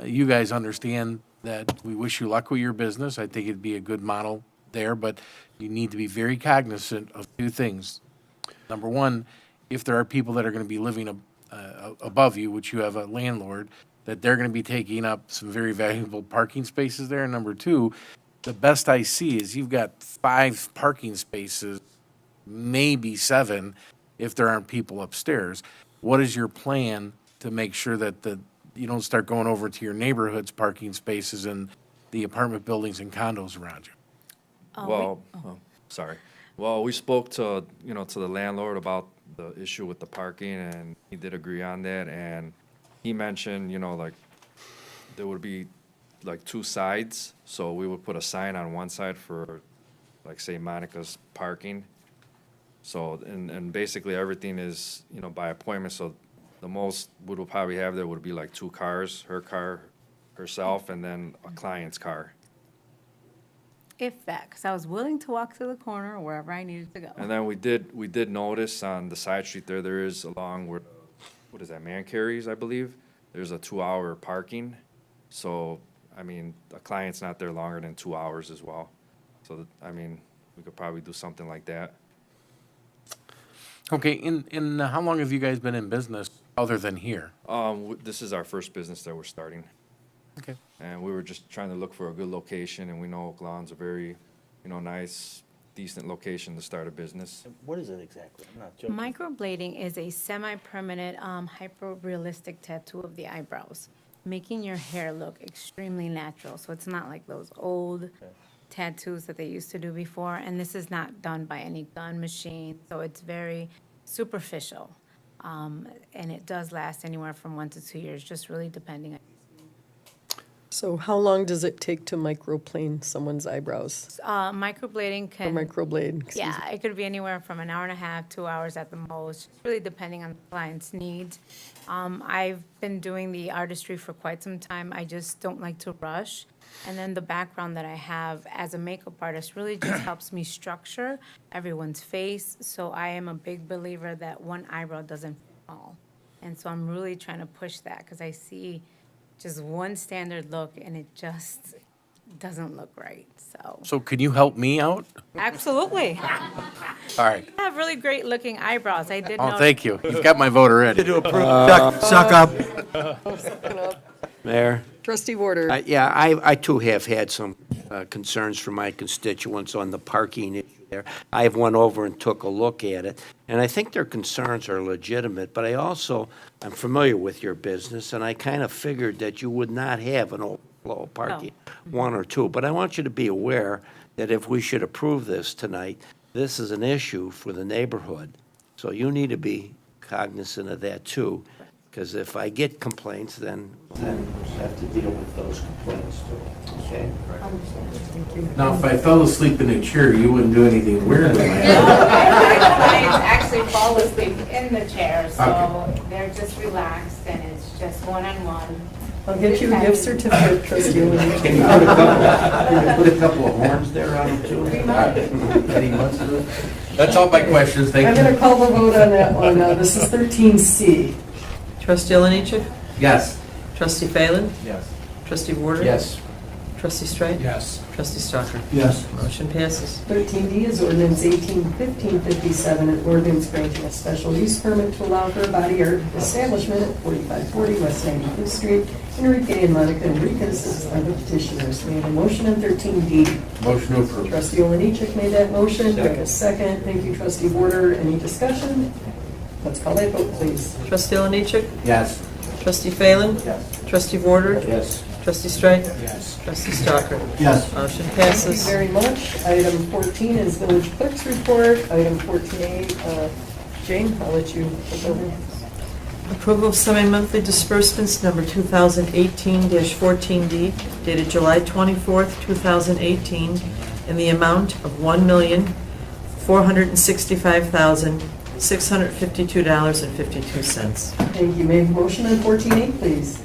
Speaker 7: you guys understand that we wish you luck with your business. I think it'd be a good model there, but you need to be very cognizant of two things. Number one, if there are people that are going to be living above you, which you have a landlord, that they're going to be taking up some very valuable parking spaces there. And number two, the best I see is you've got 5 parking spaces, maybe 7, if there aren't people upstairs. What is your plan to make sure that you don't start going over to your neighborhood's parking spaces and the apartment buildings and condos around you?
Speaker 17: Well, sorry. Well, we spoke to, to the landlord about the issue with the parking, and he did agree on that, and he mentioned, like, there would be, like, two sides, so we would put a sign on one side for, like, say, Monica's parking. So, and basically everything is, by appointment, so the most we would probably have there would be like two cars, her car, herself, and then a client's car.
Speaker 16: If that, because I was willing to walk to the corner or wherever I needed to go.
Speaker 17: And then we did notice on the side street there is along where, what is that, Man Carries, I believe? There's a 2-hour parking. So, I mean, a client's not there longer than 2 hours as well. So, I mean, we could probably do something like that.
Speaker 7: Okay, in how long have you guys been in business other than here?
Speaker 17: This is our first business that we're starting.
Speaker 7: Okay.
Speaker 17: And we were just trying to look for a good location, and we know Oak Lawn's a very, nice, decent location to start a business.
Speaker 10: What is it exactly? I'm not joking.
Speaker 16: Microblading is a semi-permanent, hyper-realistic tattoo of the eyebrows, making your hair look extremely natural. So it's not like those old tattoos that they used to do before, and this is not done by any gun machine, so it's very superficial. And it does last anywhere from 1 to 2 years, just really depending on.
Speaker 1: So how long does it take to microplane someone's eyebrows?
Speaker 16: Microblading
Speaker 1: Or
Speaker 16: can.
Speaker 1: microblade, excuse me.
Speaker 16: Yeah, it could be anywhere from an hour and a half, 2 hours at the most, really depending on the client's needs. I've been doing the artistry for quite some time. I just don't like to rush. And then the background that I have as a makeup artist really just helps me structure everyone's face. So I am a big believer that one eyebrow doesn't fall. And so I'm really trying to push that because I see just one standard look and it just doesn't look right, so.
Speaker 7: So can you help me out?
Speaker 16: Absolutely.
Speaker 7: All right.
Speaker 16: I have really great looking eyebrows. I did
Speaker 7: Oh,
Speaker 16: know.
Speaker 7: thank you. You've got my vote already.
Speaker 5: Suck up.
Speaker 9: Mayor?
Speaker 1: Trustee Warder.
Speaker 9: Yeah, I too have had some concerns from my constituents on the parking issue there. I went over and took a look at it, and I think their concerns are legitimate, but I'm familiar with your business, and I kind of figured that you would not have an overflow of parking, one or two. But I want you to be aware that if we should approve this tonight, this is an issue for the neighborhood. So you need to be cognizant of that too. Because if I get complaints, then we have to deal with those complaints too, okay?
Speaker 7: Now, if I fell asleep in a chair, you wouldn't do anything weird with my head.
Speaker 16: Clients actually fall asleep in the chair, so they're just relaxed and it's just one-on-one.
Speaker 1: I'll get you a gift certificate, trustee.
Speaker 9: Can you put a couple of horns there on it too? That he wants to do?
Speaker 7: That's all my questions, thank
Speaker 1: I'm
Speaker 7: you.
Speaker 1: going to call the vote on that one. This is 13C.
Speaker 2: Trustee Oliniechek?
Speaker 7: Yes.
Speaker 2: Trustee Phelan?
Speaker 7: Yes.
Speaker 2: Trustee Warder?
Speaker 9: Yes.
Speaker 2: Trustee Strike?
Speaker 8: Yes.
Speaker 2: Trustee Stalker?
Speaker 5: Yes.
Speaker 2: Motion passes.
Speaker 1: 13D is ordinance 181557, an ordinance granting a special use permit to allow for a body art establishment at 4540 West 95th Street. Enrique and Monica Enriquez are the petitioners. We have a motion on 13D.
Speaker 7: Motion to approve.
Speaker 1: Trustee Oliniechek made that motion. Do I have a second? Thank you, trustee Warder. Any discussion? Let's call that vote, please.
Speaker 2: Trustee Oliniechek?
Speaker 7: Yes.
Speaker 2: Trustee Phelan?
Speaker 9: Yes.
Speaker 2: Trustee Warder?
Speaker 9: Yes.
Speaker 2: Trustee Strike?
Speaker 8: Yes.
Speaker 2: Trustee Stalker?
Speaker 5: Yes.
Speaker 2: Motion
Speaker 1: Thank
Speaker 2: passes.
Speaker 1: you very much. Item 14 is village clerk's report. Item 14A, Jane, I'll let you take over.
Speaker 2: Approval of semi-monthly disbursements number 2018-14D dated July 24th, 2018, in the amount of $1,465,652.52.
Speaker 1: Thank you. May I have a motion on 14A, please?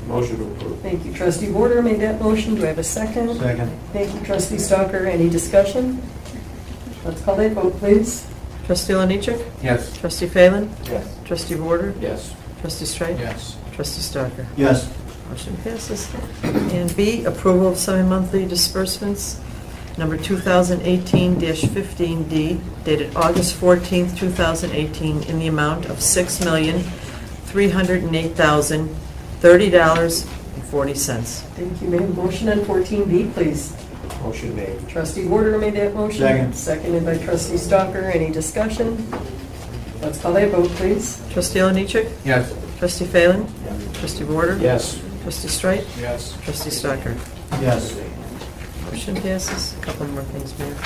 Speaker 9: Motion to approve.
Speaker 1: Thank you. Trustee Warder made that motion. Do I have a second?
Speaker 5: Second.
Speaker 1: Thank you, trustee Stalker. Any discussion? Let's call that vote, please.
Speaker 2: Trustee Oliniechek?
Speaker 7: Yes.
Speaker 2: Trustee Phelan?
Speaker 9: Yes.
Speaker 2: Trustee Warder?
Speaker 9: Yes.
Speaker 2: Trustee Strike?
Speaker 8: Yes.
Speaker 2: Trustee Stalker?
Speaker 5: Yes.
Speaker 2: Motion passes. And B, approval of semi-monthly disbursements, number 2018-15D, dated August 14th, 2018, in the amount of $6,308,030.40.
Speaker 1: Thank you. May I have a motion on 14B, please?
Speaker 9: Motion made.
Speaker 1: Trustee Warder made that motion.
Speaker 5: Second.
Speaker 1: Seconded by trustee Stalker. Any discussion? Let's call that vote, please.
Speaker 2: Trustee Oliniechek?
Speaker 7: Yes.
Speaker 2: Trustee Phelan? Trustee Warder?
Speaker 9: Yes.
Speaker 2: Trustee Strike?
Speaker 8: Yes.
Speaker 2: Trustee Stalker?
Speaker 5: Yes.
Speaker 2: Motion passes. A couple more things, Mayor.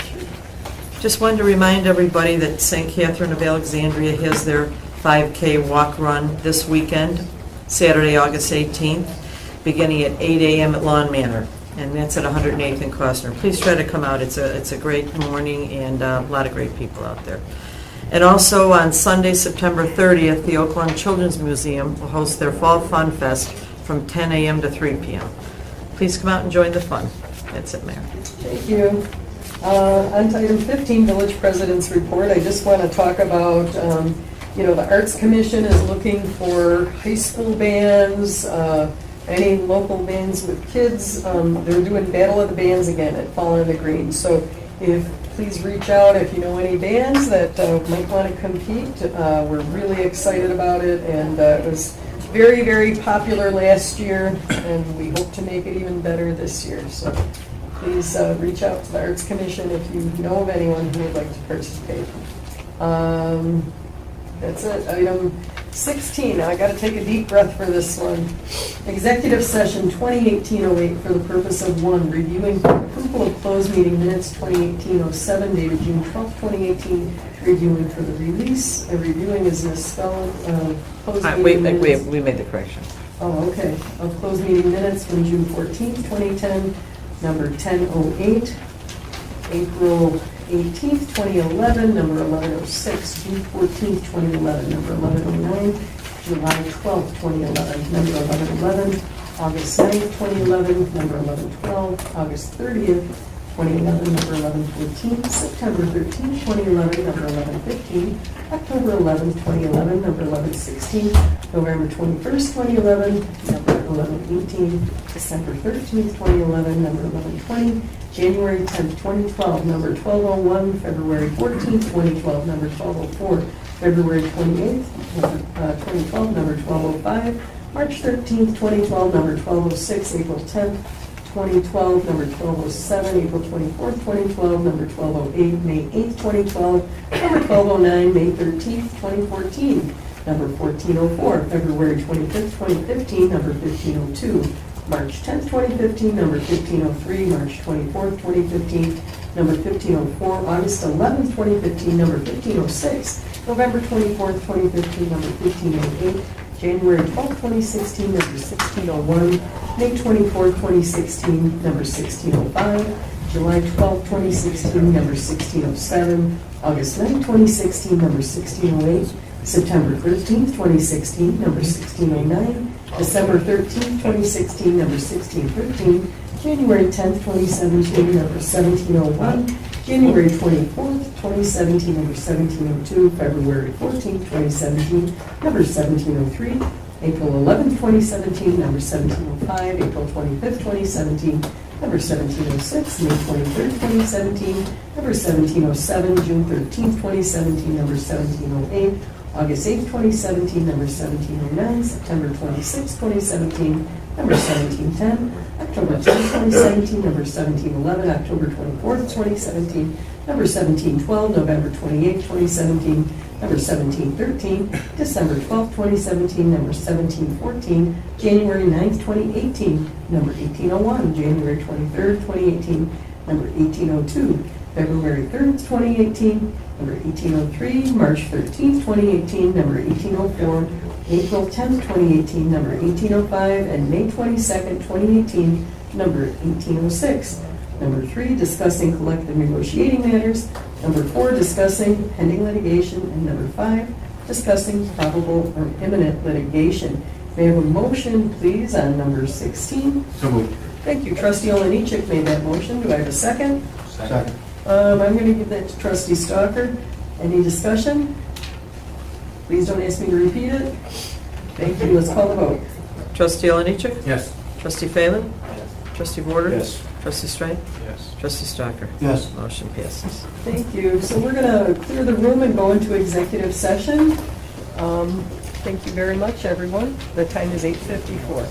Speaker 2: Just wanted to remind everybody that St. Catherine of Alexandria has their 5K walk run this weekend, Saturday, August 18th, beginning at 8 a.m. at Lawn Manor, and that's at 108th and Costner. Please try to come out. It's a great morning and a lot of great people out there. And also on Sunday, September 30th, the Oakland Children's Museum will host their Fall Fun Fest from 10 a.m. to 3 p.m. Please come out and join the fun. That's it, Mayor.
Speaker 1: Thank you. On to item 15, Village President's Report. I just want to talk about, the Arts Commission is looking for high school bands, any local bands with kids. They're doing Battle of the Bands again at Fall on the Green. So please reach out if you know any bands that might want to compete. We're really excited about it, and it was very, very popular last year, and we hope to make it even better this year. So please reach out to the Arts Commission if you know of anyone who would like to participate. That's it. Item 16, I got to take a deep breath for this one. Executive session 2018-08 for the purpose of 1, reviewing approval of closed meeting minutes 2018-07 dated June 12, 2018, reviewing for the release. Reviewing is misspelled. Closed meeting minutes.
Speaker 2: We made the correction.
Speaker 1: Oh, okay. Of closed meeting minutes from June 14, 2010, number 1008, April 18th, 2011, number 1106, June 14th, 2011, number 1109, July 12th, 2011, number 1111, August 9th, 2011, number 1112, August 30th, 2011, number 1114, September 13th, 2011, number 1115, October 11th, 2011, number 1116, November 21st, 2011, number 1118, December 13th, 2011, number 1120, January 10th, 2012, number 1201, February 14th, 2012, number 1204, February 28th, 2012, number 1205, March 13th, 2012, number 1206, April 10th, 2012, number 1207, April 24th, 2012, number 1208, May 8th, 2012, number 1209, May 13th, 2014, number 1404, February 25th, 2015, number 1502, March 10th, 2015, number 1503, March 24th, 2015, number 1504, August 11th, 2015, number 1506, November 24th, 2015, number 1508, January 12th, 2016, number 1601, May 24th, 2016, number 1605, July 12th, 2016, number 1607, August 9th, 2016, number 1608, September 13th, 2016, number 1609, December 13th, 2016, number 1613, January 10th, 2017, number 1701, January 24th, 2017, number 1702, February 14th, 2017, number 1703, April 11th, 2017, number 1705, April 25th, 2017, number 1706, May 23rd, 2017, number 1707, June 13th, 2017, number 1708, August 8th, 2017, number 1709, September 26th, 2017, number 1710, October 10th, 2017, number 1711, October 24th, 2017, number 1712, November 28th, 2017, number 1713, December 12th, 2017, number 1714, January 9th, 2018, number 1801, January 23rd, 2018, number 1802, February 3rd, 2018, number 1803, March 13th, 2018, number 1804, April 10th, 2018, number 1805, and May 22nd, 2018, number 1806. Number 3, discussing collective negotiating matters. Number 4, discussing pending litigation. And number 5, discussing probable or imminent litigation. May I have a motion, please, on number 16?
Speaker 5: So moved.
Speaker 1: Thank you. Trustee Olenichek made that motion. Do I have a second?
Speaker 5: Second.
Speaker 1: I'm going to give that to Trustee Stalker. Any discussion? Please don't ask me to repeat it. Thank you. Let's call the vote.
Speaker 2: Trustee Olenichek?
Speaker 5: Yes.
Speaker 2: Trustee Phelan? Trustee Porter?
Speaker 5: Yes.
Speaker 2: Trustee Strang?
Speaker 5: Yes.
Speaker 2: Trustee Stalker?
Speaker 5: Yes.
Speaker 2: Motion passes.
Speaker 1: Thank you. So we're going to clear the room and go into executive session. Thank you very much, everyone. The time is 8:54.